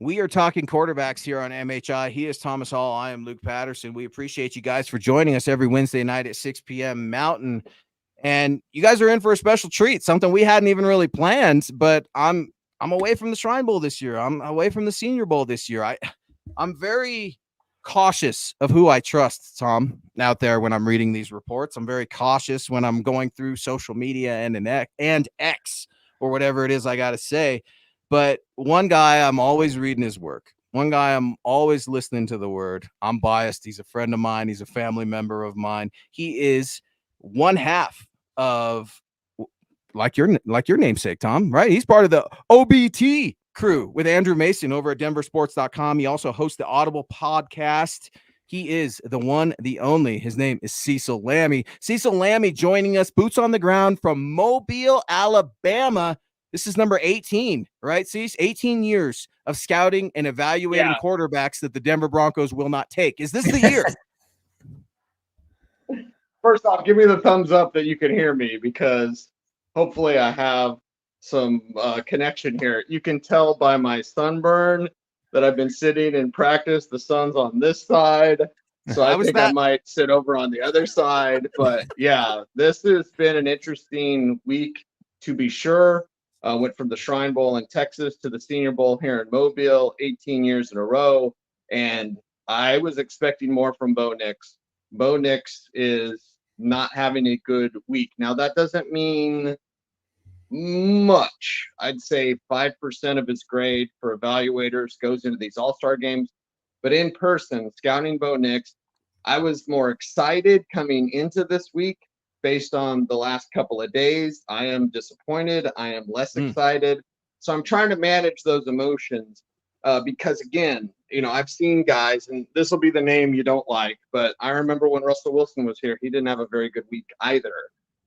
We are talking quarterbacks here on MHI. He is Thomas Hall. I am Luke Patterson. We appreciate you guys for joining us every Wednesday night at 6 p.m. Mountain. And you guys are in for a special treat, something we hadn't even really planned, but I'm away from the Shrine Bowl this year. I'm away from the Senior Bowl this year. I'm very cautious of who I trust, Tom, out there when I'm reading these reports. I'm very cautious when I'm going through social media and X or whatever it is I got to say. But one guy, I'm always reading his work. One guy, I'm always listening to the word. I'm biased. He's a friend of mine. He's a family member of mine. He is one half of like your namesake, Tom, right? He's part of the OBT crew with Andrew Mason over at denversports.com. He also hosts the Audible podcast. He is the one, the only. His name is Cecil Lammy. Cecil Lammy joining us, boots on the ground from Mobile, Alabama. This is number 18, right, Cecil? 18 years of scouting and evaluating quarterbacks that the Denver Broncos will not take. Is this the year? First off, give me the thumbs up that you can hear me, because hopefully I have some connection here. You can tell by my sunburn that I've been sitting in practice. The sun's on this side, so I think I might sit over on the other side. But yeah, this has been an interesting week to be sure. Went from the Shrine Bowl in Texas to the Senior Bowl here in Mobile, 18 years in a row, and I was expecting more from Bo Nix. Bo Nix is not having a good week. Now, that doesn't mean much. I'd say 5% of his grade for evaluators goes into these all-star games. But in person, scouting Bo Nix, I was more excited coming into this week based on the last couple of days. I am disappointed. I am less excited. So I'm trying to manage those emotions because, again, I've seen guys, and this will be the name you don't like, but I remember when Russell Wilson was here, he didn't have a very good week either.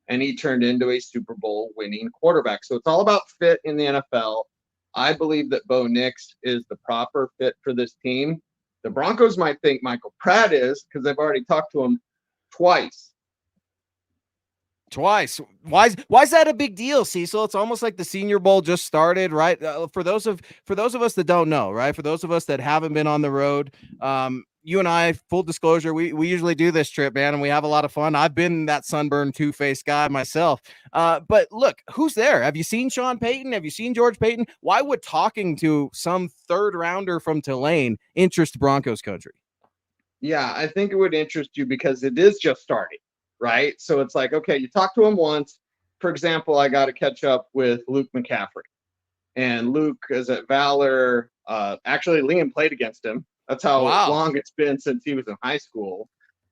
And he turned into a Super Bowl winning quarterback. So it's all about fit in the NFL. I believe that Bo Nix is the proper fit for this team. The Broncos might think Michael Pratt is because they've already talked to him twice. Why is that a big deal, Cecil? It's almost like the Senior Bowl just started, right? For those of us that don't know, right? For those of us that haven't been on the road, you and I, full disclosure, we usually do this trip, man, and we have a lot of fun. I've been that sunburned two-faced guy myself. But look, who's there? Have you seen Sean Payton? Have you seen George Payton? Why would talking to some third rounder from Tulane interest Broncos country? Yeah, I think it would interest you because it is just starting. Right. So it's like, okay, you talk to him once. For example, I got to catch up with Luke McCaffrey, and Luke is at Valor. Actually, Liam played against him. That's how long it's been since he was in high school.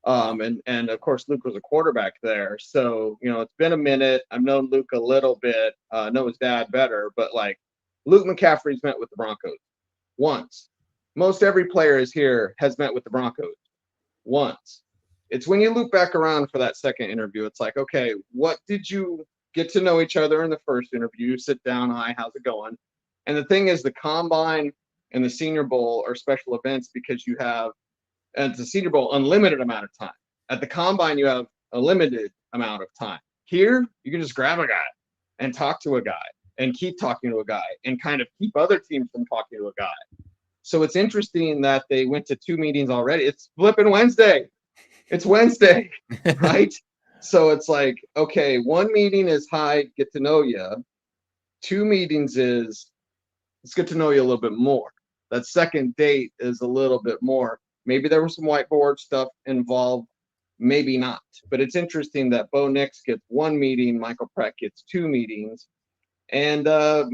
And of course, Luke was a quarterback there. So, it's been a minute. I've known Luke a little bit, know his dad better, but like Luke McCaffrey's met with the Broncos once. Most every player is here has met with the Broncos once. It's when you loop back around for that second interview, it's like, okay, what did you get to know each other in the first interview? Sit down, hi, how's it going? And the thing is, the Combine and the Senior Bowl are special events because you have, at the Senior Bowl, unlimited amount of time. At the Combine, you have a limited amount of time. Here, you can just grab a guy and talk to a guy and keep talking to a guy and kind of keep other teams from talking to a guy. So it's interesting that they went to 2 meetings already. It's flipping Wednesday. It's Wednesday, right? So it's like, okay, 1 meeting is hi, get to know you. 2 meetings is let's get to know you a little bit more. That second date is a little bit more. Maybe there was some whiteboard stuff involved, maybe not. But it's interesting that Bo Nix gets 1 meeting, Michael Pratt gets 2 meetings. And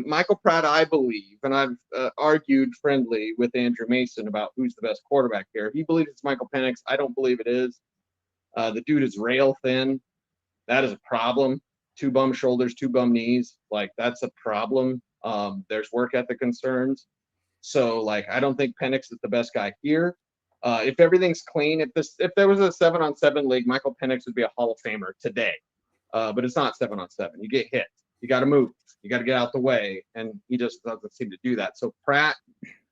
Michael Pratt, I believe, and I've argued friendly with Andrew Mason about who's the best quarterback here. He believes it's Michael Penix. I don't believe it is. The dude is rail thin. That is a problem. 2 bum shoulders, 2 bum knees. Like, that's a problem. There's work ethic concerns. So, like, I don't think Penix is the best guy here. If everything's clean, if there was a 7-on-7 league, Michael Penix would be a Hall of Famer today. But it's not 7-on-7. You get hit. You got to move. You got to get out the way. And he just doesn't seem to do that. So Pratt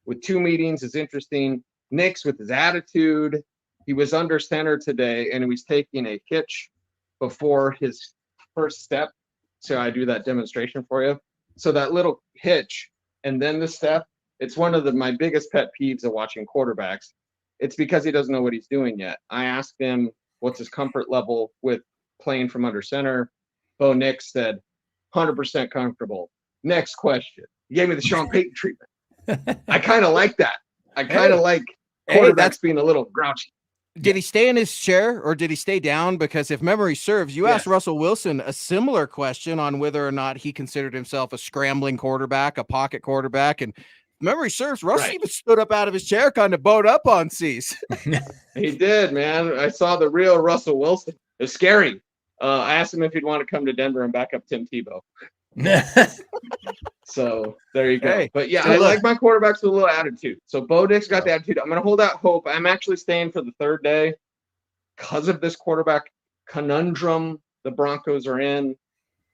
with 2 meetings is interesting. Nix with his attitude. He was under center today, and he was taking a hitch before his first step. So I do that demonstration for you. So that little hitch and then the step, it's one of my biggest pet peeves of watching quarterbacks. It's because he doesn't know what he's doing yet. I asked him what's his comfort level with playing from under center. Bo Nix said, 100% comfortable. Next question. He gave me the Sean Payton treatment. I kind of like that. I kind of like quarterbacks being a little grouchy. Did he stay in his chair or did he stay down? Because if memory serves, you asked Russell Wilson a similar question on whether or not he considered himself a scrambling quarterback, a pocket quarterback. And memory serves, Russell even stood up out of his chair, kind of bowed up on Cease. He did, man. I saw the real Russell Wilson. It's scary. I asked him if he'd want to come to Denver and back up Tim Tebow. So there you go. Hey, but yeah, I like my quarterbacks with a little attitude. So Bo Nix got the attitude. I'm going to hold out hope. I'm actually staying for the 3rd day because of this quarterback conundrum the Broncos are in.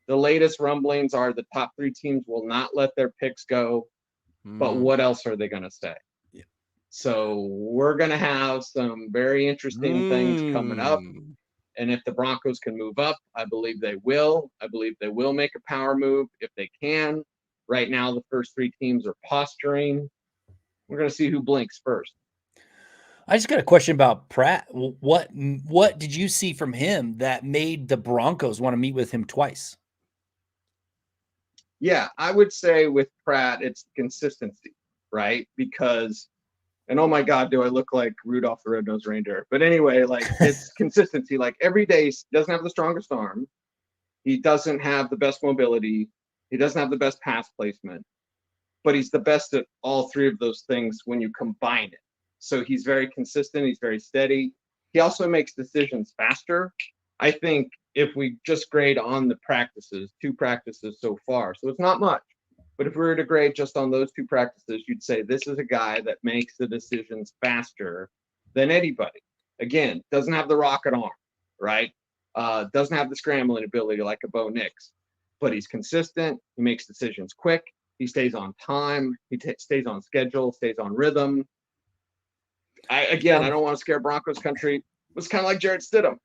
The latest rumblings are the top 3 teams will not let their picks go. But what else are they going to say? Yeah. So we're going to have some very interesting things coming up. And if the Broncos can move up, I believe they will. I believe they will make a power move if they can. Right now, the first 3 teams are posturing. We're going to see who blinks first. I just got a question about Pratt. What did you see from him that made the Broncos want to meet with him twice? Yeah, I would say with Pratt, it's consistency, right? Because, and oh my God, do I look like Rudolph the Red-Nosed Reindeer? But anyway, like, it's consistency. Like, every day, he doesn't have the strongest arm. He doesn't have the best mobility. He doesn't have the best pass placement. But he's the best at all 3 of those things when you combine it. So he's very consistent. He's very steady. He also makes decisions faster. I think if we just grade on the practices, 2 practices so far, so it's not much. But if we were to grade just on those 2 practices, you'd say this is a guy that makes the decisions faster than anybody. Again, doesn't have the rocket arm, right? Doesn't have the scrambling ability like a Bo Nix, but he's consistent. He makes decisions quick. He stays on time. He stays on schedule, stays on rhythm. I don't want to scare Broncos country. It was kind of like Jarrett Stidham.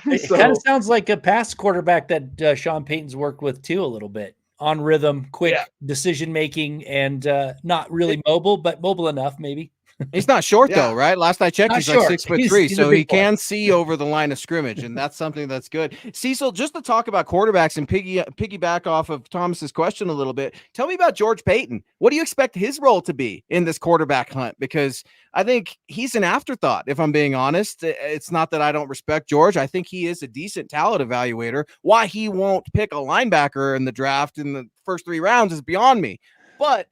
It kind of sounds like a past quarterback that Sean Payton's worked with too a little bit. On rhythm, quick decision making, and not really mobile, but mobile enough maybe. He's not short though, right? Last I checked, Not he's short. like 6'3", He's so a big he boy. can see over the line of scrimmage, and that's something that's good. Cecil, just to talk about quarterbacks and piggyback off of Thomas's question a little bit, tell me about George Paton. What do you expect his role to be in this quarterback hunt? Because I think he's an afterthought, if I'm being honest. It's not that I don't respect George. I think he is a decent talent evaluator. Why he won't pick a linebacker in the draft in the first 3 rounds is beyond me. But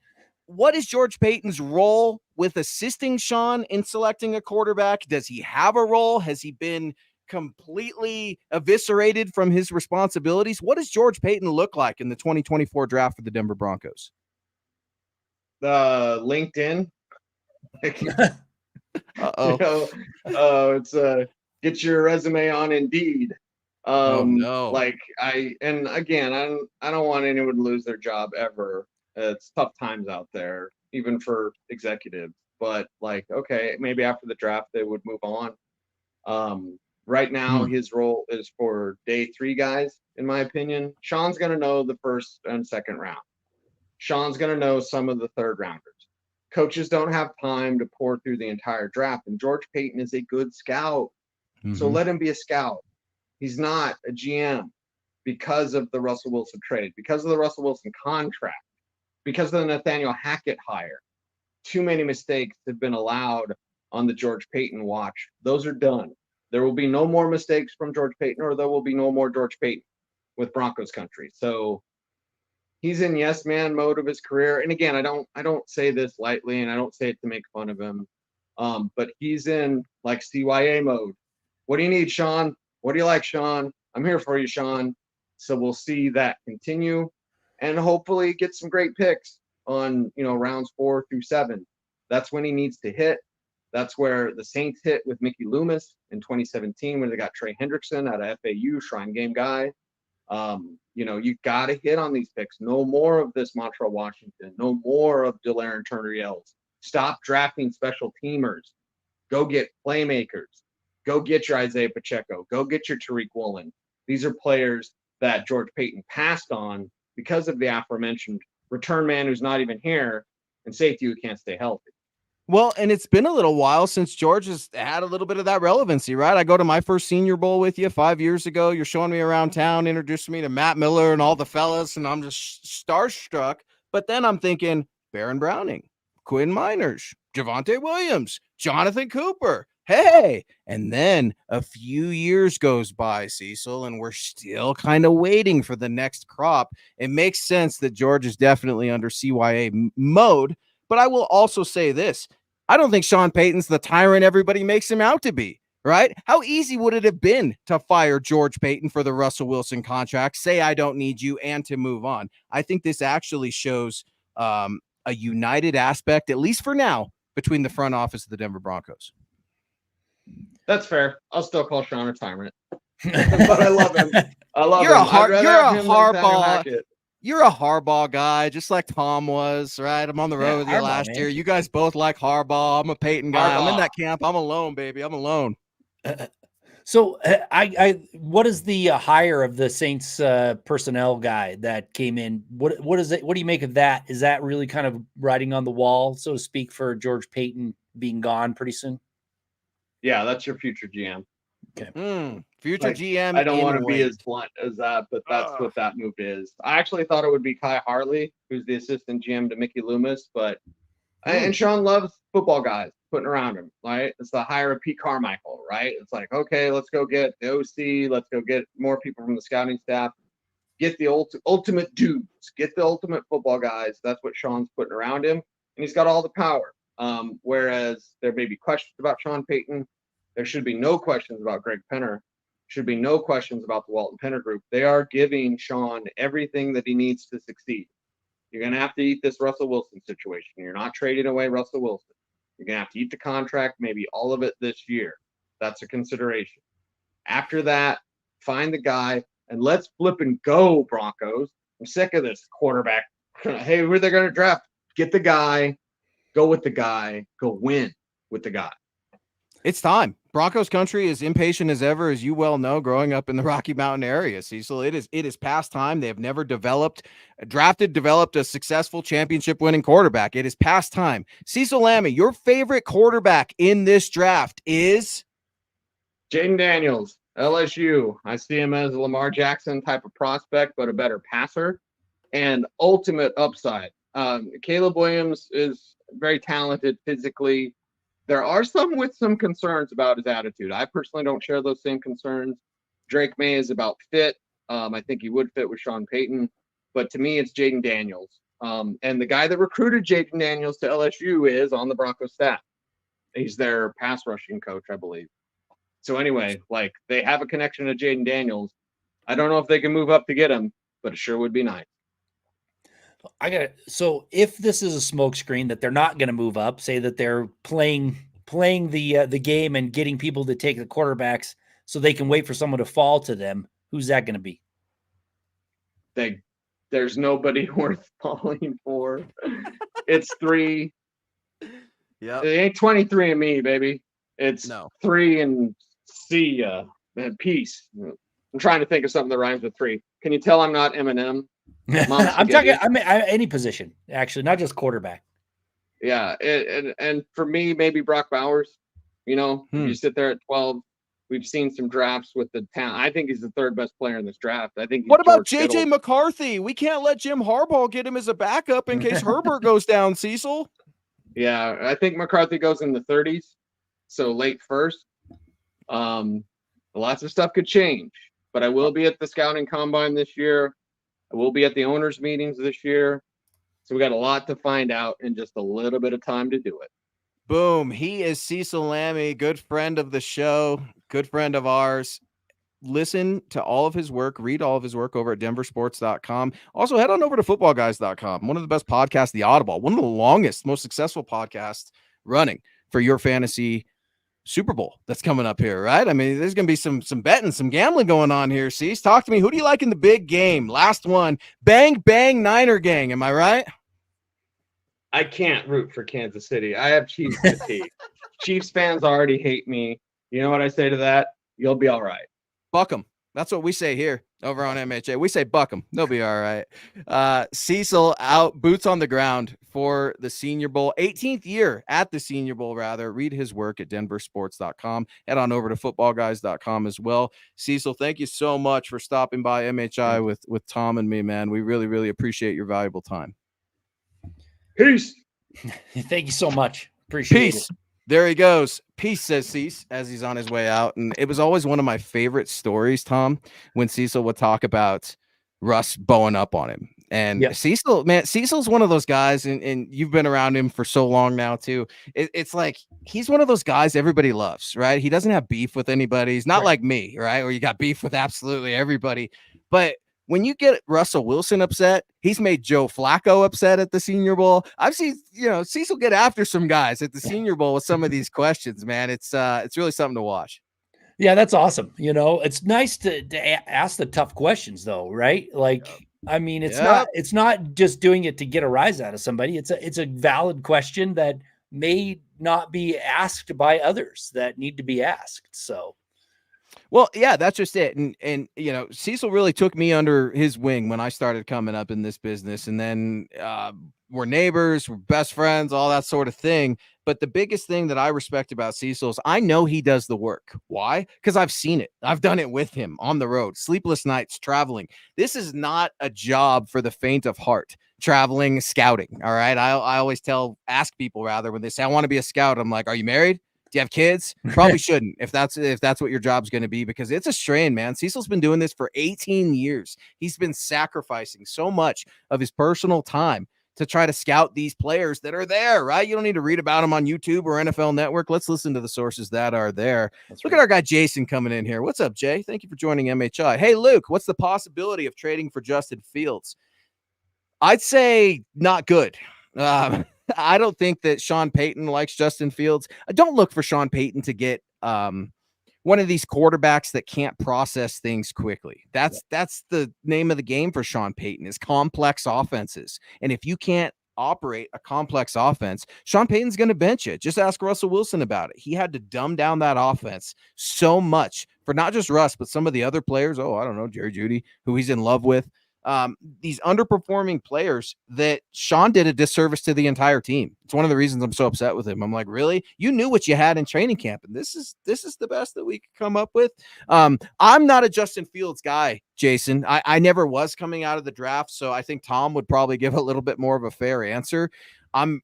what is George Paton's role with assisting Sean in selecting a quarterback? Does he have a role? Has he been completely eviscerated from his responsibilities? What does George Paton look like in the 2024 draft for the Denver Broncos? LinkedIn. Uh-oh. It's get your resume on Indeed. Oh no. I don't want anyone to lose their job ever. It's tough times out there, even for executives. But okay, maybe after the draft they would move on. Right now his role is for day 3 guys, in my opinion. Sean's gonna know the first and second round. Sean's gonna know some of the third rounders. Coaches don't have time to pour through the entire draft, and George Paton is a good scout. So let him be a scout. He's not a GM because of the Russell Wilson trade, because of the Russell Wilson contract, because of the Nathaniel Hackett hire. Too many mistakes have been allowed on the George Paton watch. Those are done. There will be no more mistakes from George Paton, or there will be no more George Paton with Broncos country. So he's in yes man mode of his career. And again, I don't say this lightly, and I don't say it to make fun of him. But he's in CYA mode. What do you need, Sean? What do you like, Sean? I'm here for you, Sean. So we'll see that continue, and hopefully get some great picks on rounds 4 through 7. That's when he needs to hit. That's where the Saints hit with Mickey Loomis in 2017 when they got Trey Hendrickson out of FAU, Shrine Game guy. You got to hit on these picks. No more of this Montreal Washington. No more of Delaren Turner yells. Stop drafting special teamers. Go get playmakers. Go get your Isaiah Pacheco. Go get your Tariq Woolen. These are players that George Paton passed on because of the aforementioned return man who's not even here and safety who can't stay healthy. Well, and it's been a little while since George has had a little bit of that relevancy, right? I go to my first Senior Bowl with you 5 years ago. You're showing me around town, introducing me to Matt Miller and all the fellas, and I'm just starstruck. But then I'm thinking Baron Browning, Quinn Miners, Javonte Williams, Jonathan Cooper. Hey, and then a few years goes by, Cecil, and we're still kind of waiting for the next crop. It makes sense that George is definitely under CYA mode, but I will also say this. I don't think Sean Payton's the tyrant everybody makes him out to be, right? How easy would it have been to fire George Paton for the Russell Wilson contract, say I don't need you, and to move on? I think this actually shows a united aspect, at least for now, between the front office of the Denver Broncos. That's fair. I'll still call Sean a tyrant, but I love him. I love him. You're a Harbaugh. You're a Harbaugh guy, just like Tom was, right? I'm on the road with you last year. You guys both like Harbaugh. I'm a Peyton guy. I'm in that camp. I'm alone, baby. I'm alone. So what is the hire of the Saints personnel guy that came in? What is it? What do you make of that? Is that really kind of writing on the wall, so to speak, for George Paton being gone pretty soon? Yeah, that's your future GM. Okay. Future GM. I don't want to be as blunt as that, but that's what that move is. I actually thought it would be Kai Harley, who's the assistant GM to Mickey Loomis, but and Sean loves football guys putting around him, right? It's the hire of Pete Carmichael, right? It's like, okay, let's go get the OC, let's go get more people from the scouting staff, get the ultimate dudes, get the ultimate football guys. That's what Sean's putting around him, and he's got all the power. Whereas there may be questions about Sean Payton. There should be no questions about Greg Penner. Should be no questions about the Walton Penner Group. They are giving Sean everything that he needs to succeed. You're going to have to eat this Russell Wilson situation. You're not trading away Russell Wilson. You're going to have to eat the contract, maybe all of it this year. That's a consideration. After that, find the guy, and let's flip and go, Broncos. I'm sick of this quarterback. Hey, who are they going to draft? Get the guy, go with the guy, go win with the guy. It's time. Broncos country is impatient as ever, as you well know, growing up in the Rocky Mountain area, Cecil. It is past time. They have never developed a successful championship-winning quarterback. It is past time. Cecil Lammey, your favorite quarterback in this draft is? Jaden Daniels, LSU. I see him as a Lamar Jackson type of prospect, but a better passer and ultimate upside. Caleb Williams is very talented physically. There are some with some concerns about his attitude. I personally don't share those same concerns. Drake May is about fit. I think he would fit with Sean Payton. But to me, it's Jaden Daniels. And the guy that recruited Jaden Daniels to LSU is on the Broncos staff. He's their pass rushing coach, I believe. So anyway, like, they have a connection to Jaden Daniels. I don't know if they can move up to get him, but it sure would be nice. So if this is a smokescreen that they're not going to move up, say that they're playing the game and getting people to take the quarterbacks so they can wait for someone to fall to them, who's that going to be? There's nobody worth falling for. It's 3. Yeah, it ain't 23 and me, baby. It's 3 and see ya. Peace. I'm trying to think of something that rhymes with 3. Can you tell I'm not Eminem? I'm talking. I mean, any position, actually, not just quarterback. Yeah, and for me, maybe Brock Bowers. You know, if you sit there at 12, we've seen some drafts with the talent. I think he's the 3rd best player in this draft. I think. What about JJ McCarthy? We can't let Jim Harbaugh get him as a backup in case Herbert goes down, Cecil. Yeah, I think McCarthy goes in the 30s, so late first. Lots of stuff could change, but I will be at the scouting combine this year. I will be at the owners' meetings this year. So we got a lot to find out in just a little bit of time to do it. Boom. He is Cecil Lammey, good friend of the show, good friend of ours. Listen to all of his work, read all of his work over at denversports.com. Also, head on over to footballguys.com. One of the best podcasts, The Audible, one of the longest, most successful podcasts running for your fantasy Super Bowl that's coming up here, right? I mean, there's going to be some betting, some gambling going on here. Cease, talk to me. Who do you like in the big game? Last one. Bang, bang, Niner gang. Am I right? I can't root for Kansas City. I have Chiefs fatigue. Chiefs fans already hate me. You know what I say to that? You'll be all right. Buck 'em. That's what we say here over on MHA. We say buck 'em. They'll be all right. Cecil out, boots on the ground for the Senior Bowl. 18th year at the Senior Bowl, rather. Read his work at denversports.com. Head on over to footballguys.com as well. Cecil, thank you so much for stopping by MHI with Tom and me, man. We really, really appreciate your valuable time. Peace. Thank you so much. Appreciate it. There he goes. Peace, says Cease, as he's on his way out. And it was always one of my favorite stories, Tom, when Cecil would talk about Russ bowing up on him. And Cecil, man, Cecil's one of those guys, and you've been around him for so long now, too. It's like he's one of those guys everybody loves, right? He doesn't have beef with anybody. He's not like me, right? Where you got beef with absolutely everybody. But when you get Russell Wilson upset, he's made Joe Flacco upset at the Senior Bowl. I've seen, Cecil get after some guys at the Senior Bowl with some of these questions, man. It's really something to watch. Yeah, that's awesome. It's nice to ask the tough questions, though, right? Like, I mean, it's not just doing it to get a rise out of somebody. It's a valid question that may not be asked by others that need to be asked. So. Well, yeah, that's just it. And Cecil really took me under his wing when I started coming up in this business. And then we're neighbors, we're best friends, all that sort of thing. But the biggest thing that I respect about Cecil is I know he does the work. Why? Because I've seen it. I've done it with him on the road, sleepless nights, traveling. This is not a job for the faint of heart. Traveling, scouting. All right. I always ask people rather when they say, I want to be a scout. I'm like, are you married? Do you have kids? Probably shouldn't if that's what your job's going to be, because it's a strain, man. Cecil's been doing this for 18 years. He's been sacrificing so much of his personal time to try to scout these players that are there, right? You don't need to read about them on YouTube or NFL Network. Let's listen to the sources that are there. Look at our guy Jason coming in here. What's up, Jay? Thank you for joining MHI. Hey, Luke, what's the possibility of trading for Justin Fields? I'd say not good. I don't think that Sean Payton likes Justin Fields. Don't look for Sean Payton to get one of these quarterbacks that can't process things quickly. That's the name of the game for Sean Payton, is complex offenses. And if you can't operate a complex offense, Sean Payton's going to bench it. Just ask Russell Wilson about it. He had to dumb down that offense so much for not just Russ, but some of the other players. Oh, I don't know, Jerry Jeudy, who he's in love with. These underperforming players that Sean did a disservice to the entire team. It's one of the reasons I'm so upset with him. I'm like, really? You knew what you had in training camp, and this is the best that we could come up with. I'm not a Justin Fields guy, Jason. I never was coming out of the draft, so I think Tom would probably give a little bit more of a fair answer. I'm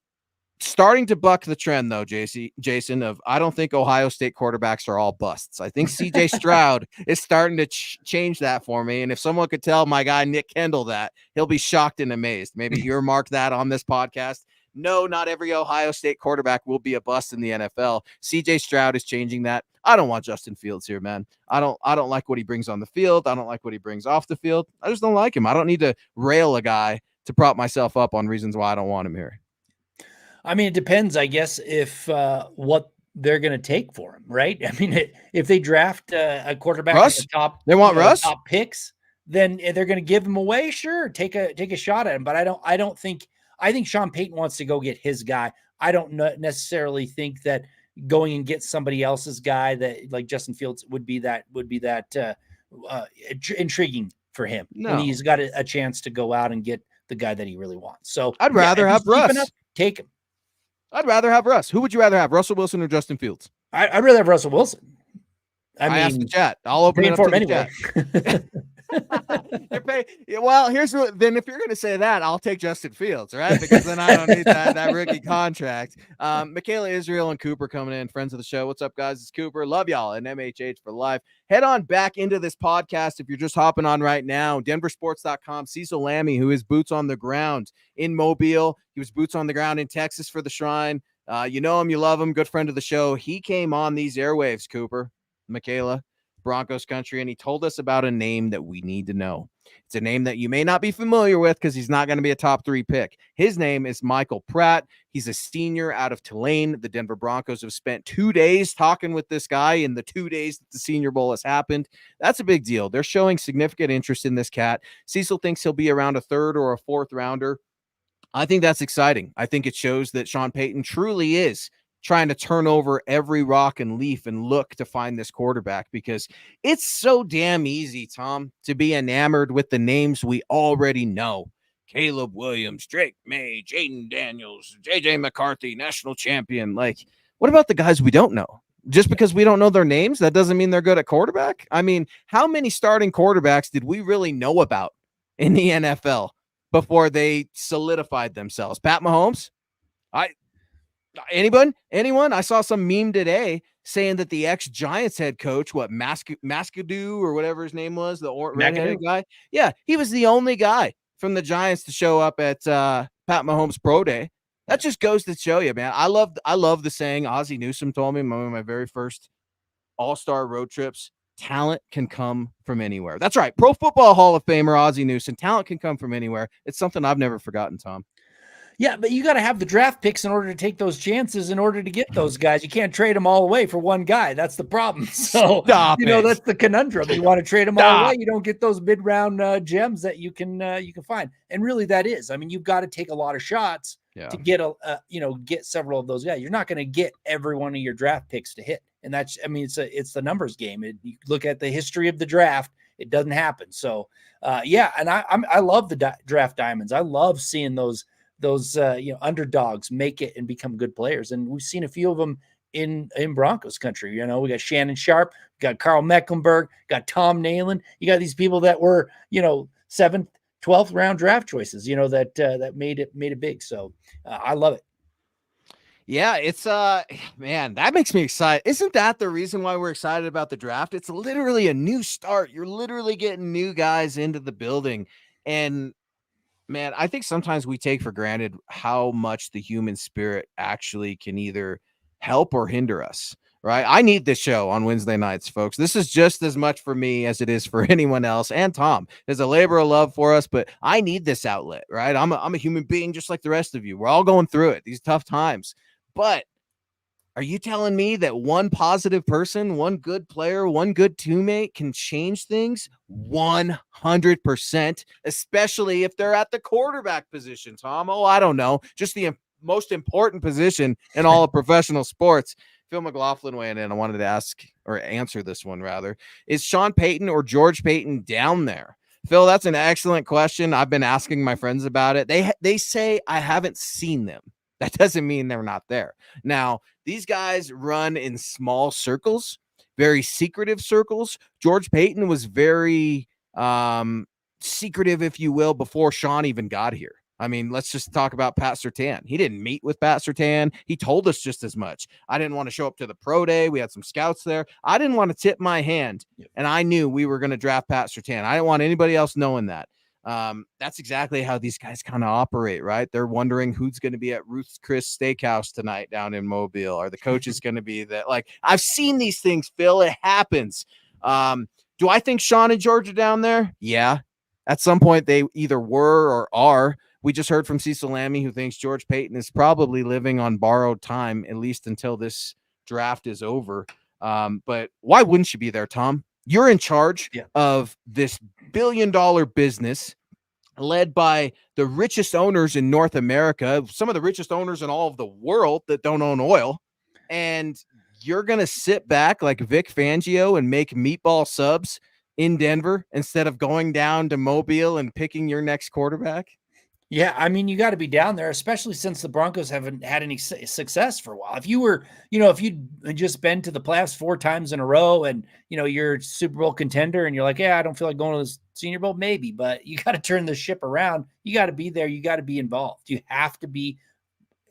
starting to buck the trend, though, Jason, of I don't think Ohio State quarterbacks are all busts. I think CJ Stroud is starting to change that for me. And if someone could tell my guy Nick Kendall that, he'll be shocked and amazed. Maybe earmark that on this podcast. No, not every Ohio State quarterback will be a bust in the NFL. CJ Stroud is changing that. I don't want Justin Fields here, man. I don't like what he brings on the field. I don't like what he brings off the field. I just don't like him. I don't need to rail a guy to prop myself up on reasons why I don't want him here. I mean, it depends, I guess, if what they're going to take for him, right? I mean, if they draft a quarterback Russ? at the top, they want Russ top picks, then they're going to give him away. Sure, take a shot at him, but I think Sean Payton wants to go get his guy. I don't necessarily think that going and get somebody else's guy that like Justin Fields would be that intriguing for him. No. When he's got a chance to go out and get the guy that he really wants. So I'd rather have Russ. Take him. I'd rather have Russ. Who would you rather have, Russell Wilson or Justin Fields? I'd rather have Russell Wilson. I mean, asked the chat. I'll open it up for to him the anyway. chat. Well, here's what. Then if you're going to say that, I'll take Justin Fields, right? Because then I don't need that rookie contract. Michaela Israel and Cooper coming in, friends of the show. What's up, guys? It's Cooper. Love y'all and MHH for life. Head on back into this podcast if you're just hopping on right now. Denversports.com. Cecil Lammy, who is boots on the ground in Mobile. He was boots on the ground in Texas for the Shrine. You know him, you love him. Good friend of the show. He came on these airwaves, Cooper, Michaela, Broncos country, and he told us about a name that we need to know. It's a name that you may not be familiar with because he's not going to be a top 3 pick. His name is Michael Pratt. He's a senior out of Tulane. The Denver Broncos have spent 2 days talking with this guy in the 2 days that the Senior Bowl has happened. That's a big deal. They're showing significant interest in this cat. Cecil thinks he'll be around a 3rd or a 4th rounder. I think that's exciting. I think it shows that Sean Payton truly is trying to turn over every rock and leaf and look to find this quarterback, because it's so damn easy, Tom, to be enamored with the names we already know. Caleb Williams, Drake May, Jaden Daniels, JJ McCarthy, national champion. Like, what about the guys we don't know? Just because we don't know their names, that doesn't mean they're good at quarterback. I mean, how many starting quarterbacks did we really know about in the NFL before they solidified themselves? Pat Mahomes? Anyone? I saw some meme today saying that the ex-Giants head coach, Mascadoo or whatever his name was, the redheaded guy. Yeah, he was the only guy from the Giants to show up at Pat Mahomes' pro day. That just goes to show you, man. I love the saying Ozzie Newsome told me one of my very first all-star road trips. Talent can come from anywhere. That's right. Pro Football Hall of Famer Ozzie Newsome. Talent can come from anywhere. It's something I've never forgotten, Tom. Yeah, but you got to have the draft picks in order to take those chances, in order to get those guys. You can't trade them all away for one guy. That's the problem. So, that's the conundrum. You want to trade them all away, you don't get those mid-round gems that you can find. And really that is. I mean, you've got to take a lot of shots to get get several of those guys. You're not going to get every one of your draft picks to hit. And that's, I mean, it's the numbers game. You look at the history of the draft, it doesn't happen. So, and I love the draft diamonds. I love seeing those underdogs make it and become good players. And we've seen a few of them in Broncos country. We got Shannon Sharp, got Carl Mecklenburg, got Tom Nalen. You got these people that were, 7th, 12th round draft choices, that made it big. So I love it. Yeah, it's man, that makes me excited. Isn't that the reason why we're excited about the draft? It's literally a new start. You're literally getting new guys into the building. And Man, I think sometimes we take for granted how much the human spirit actually can either help or hinder us, right? I need this show on Wednesday nights, folks. This is just as much for me as it is for anyone else. And Tom, there's a labor of love for us, but I need this outlet, right? I'm a human being just like the rest of you. We're all going through it, these tough times. But are you telling me that one positive person, one good player, one good teammate can change things? 100%, especially if they're at the quarterback position, Tom. Oh, I don't know. Just the most important position in all of professional sports. Phil McLaughlin weighing in. I wanted to ask or answer this one rather. Is Sean Payton or George Payton down there? Phil, that's an excellent question. I've been asking my friends about it. They say I haven't seen them. That doesn't mean they're not there. Now, these guys run in small circles, very secretive circles. George Payton was very secretive, if you will, before Sean even got here. I mean, let's just talk about Pat Surtain. He didn't meet with Pat Surtain. He told us just as much. I didn't want to show up to the pro day. We had some scouts there. I didn't want to tip my hand, and I knew we were going to draft Pat Surtain. I didn't want anybody else knowing that. That's exactly how these guys kind of operate, right? They're wondering who's going to be at Ruth's Chris Steakhouse tonight down in Mobile. Are the coaches going to be that? Like, I've seen these things, Phil. It happens. Do I think Sean and George are down there? Yeah. At some point, they either were or are. We just heard from Cecil Lammey, who thinks George Payton is probably living on borrowed time, at least until this draft is over. But why wouldn't you be there, Tom? You're in charge of this billion-dollar business led by the richest owners in North America, some of the richest owners in all of the world that don't own oil. And you're going to sit back like Vic Fangio and make meatball subs in Denver instead of going down to Mobile and picking your next quarterback? Yeah, I mean, you got to be down there, especially since the Broncos haven't had any success for a while. If you were, if you'd just been to the playoffs 4 times in a row and, you're a Super Bowl contender and you're like, yeah, I don't feel like going to the Senior Bowl, maybe, but you got to turn the ship around. You got to be there. You got to be involved. You have to be,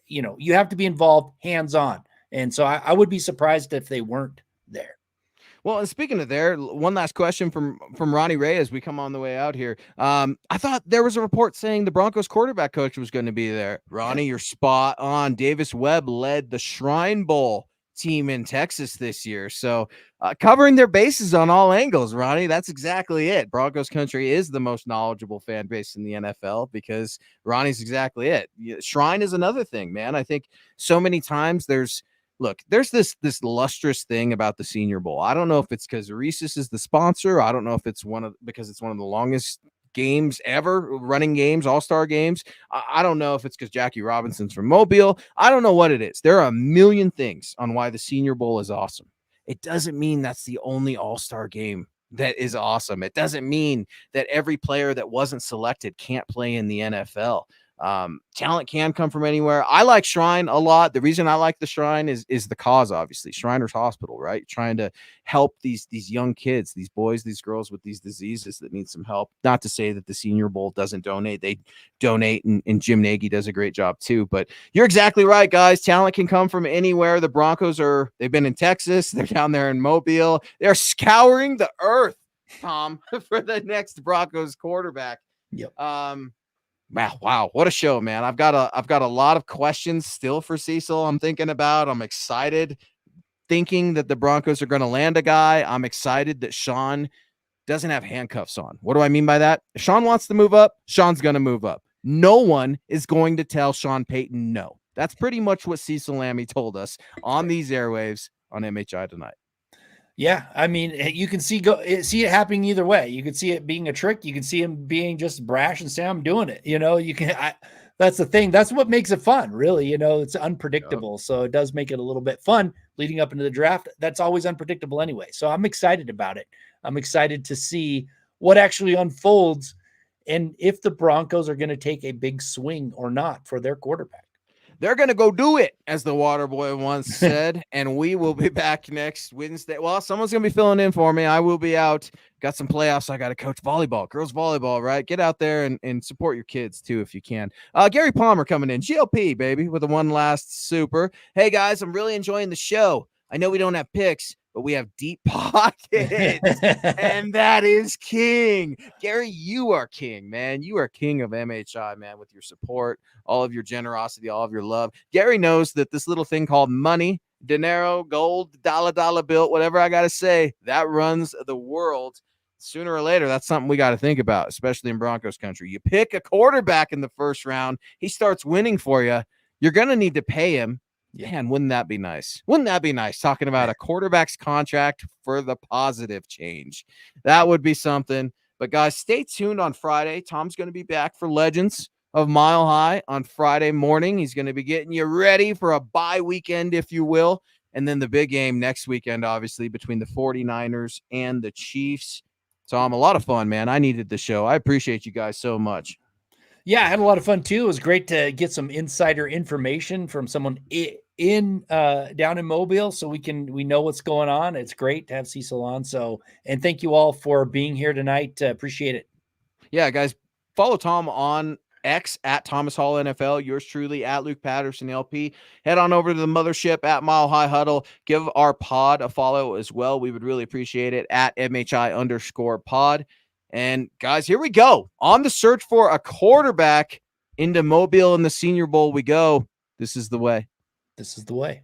you have to be involved hands-on. And so I would be surprised if they weren't there. Well, and speaking of there, one last question from Ronnie Ray as we come on the way out here. I thought there was a report saying the Broncos quarterback coach was going to be there. Ronnie, you're spot on. Davis Webb led the Shrine Bowl team in Texas this year. So covering their bases on all angles, Ronnie, that's exactly it. Broncos country is the most knowledgeable fan base in the NFL because Ronnie's exactly it. Shrine is another thing, man. I think so many times there's this lustrous thing about the Senior Bowl. I don't know if it's because Reese's is the sponsor. I don't know if it's because it's one of the longest games ever, running games, all-star games. I don't know if it's because Jackie Robinson's from Mobile. I don't know what it is. There are a million things on why the Senior Bowl is awesome. It doesn't mean that's the only all-star game that is awesome. It doesn't mean that every player that wasn't selected can't play in the NFL. Talent can come from anywhere. I like Shrine a lot. The reason I like the Shrine is the cause, obviously. Shriners Hospital, right? Trying to help these young kids, these boys, these girls with these diseases that need some help. Not to say that the Senior Bowl doesn't donate. They donate, and Jim Nagy does a great job too. But you're exactly right, guys. Talent can come from anywhere. The Broncos they've been in Texas. They're down there in Mobile. They're scouring the earth, Tom, for the next Broncos quarterback. Yep. Wow, what a show, man. I've got a lot of questions still for Cecil. I'm thinking about. I'm excited, thinking that the Broncos are going to land a guy. I'm excited that Sean doesn't have handcuffs on. What do I mean by that? If Sean wants to move up, Sean's going to move up. No one is going to tell Sean Payton no. That's pretty much what Cecil Lammey told us on these airwaves on MHI tonight. Yeah, I mean, you can see it happening either way. You can see it being a trick. You can see him being just brash and say, "I'm doing it." That's the thing. That's what makes it fun, really. It's unpredictable, so it does make it a little bit fun leading up into the draft. That's always unpredictable anyway. So I'm excited about it. I'm excited to see what actually unfolds and if the Broncos are going to take a big swing or not for their quarterback. They're going to go do it, as the water boy once said, and we will be back next Wednesday. Well, someone's going to be filling in for me. I will be out. Got some playoffs. I got to coach volleyball, girls volleyball, right? Get out there and support your kids, too, if you can. Gary Palmer coming in. GLP, baby, with a one last super. Hey, guys, I'm really enjoying the show. I know we don't have picks, but we have deep pockets. And that is king. Gary, you are king, man. You are king of MHI, man, with your support, all of your generosity, all of your love. Gary knows that this little thing called money, dinero, gold, dollar bill, whatever I got to say, that runs the world. Sooner or later, that's something we got to think about, especially in Broncos country. You pick a quarterback in the first round, he starts winning for you. You're going to need to pay him. Man, wouldn't that be nice? Wouldn't that be nice? Talking about a quarterback's contract for the positive change. That would be something. But guys, stay tuned on Friday. Tom's going to be back for Legends of Mile High on Friday morning. He's going to be getting you ready for a bye weekend, if you will. And then the big game next weekend, obviously, between the 49ers and the Chiefs. Tom, a lot of fun, man. I needed the show. I appreciate you guys so much. Yeah, I had a lot of fun too. It was great to get some insider information from someone down in Mobile, so we know what's going on. It's great to have Cecil on. So, and thank you all for being here tonight. Appreciate it. Yeah, guys, follow Tom on X at Thomas Hall NFL. Yours truly at Luke Patterson LP. Head on over to the mothership at Mile High Huddle. Give our pod a follow as well. We would really appreciate it at MHI_pod. And guys, here we go. On the search for a quarterback into Mobile in the Senior Bowl we go. This is the way. This is the way.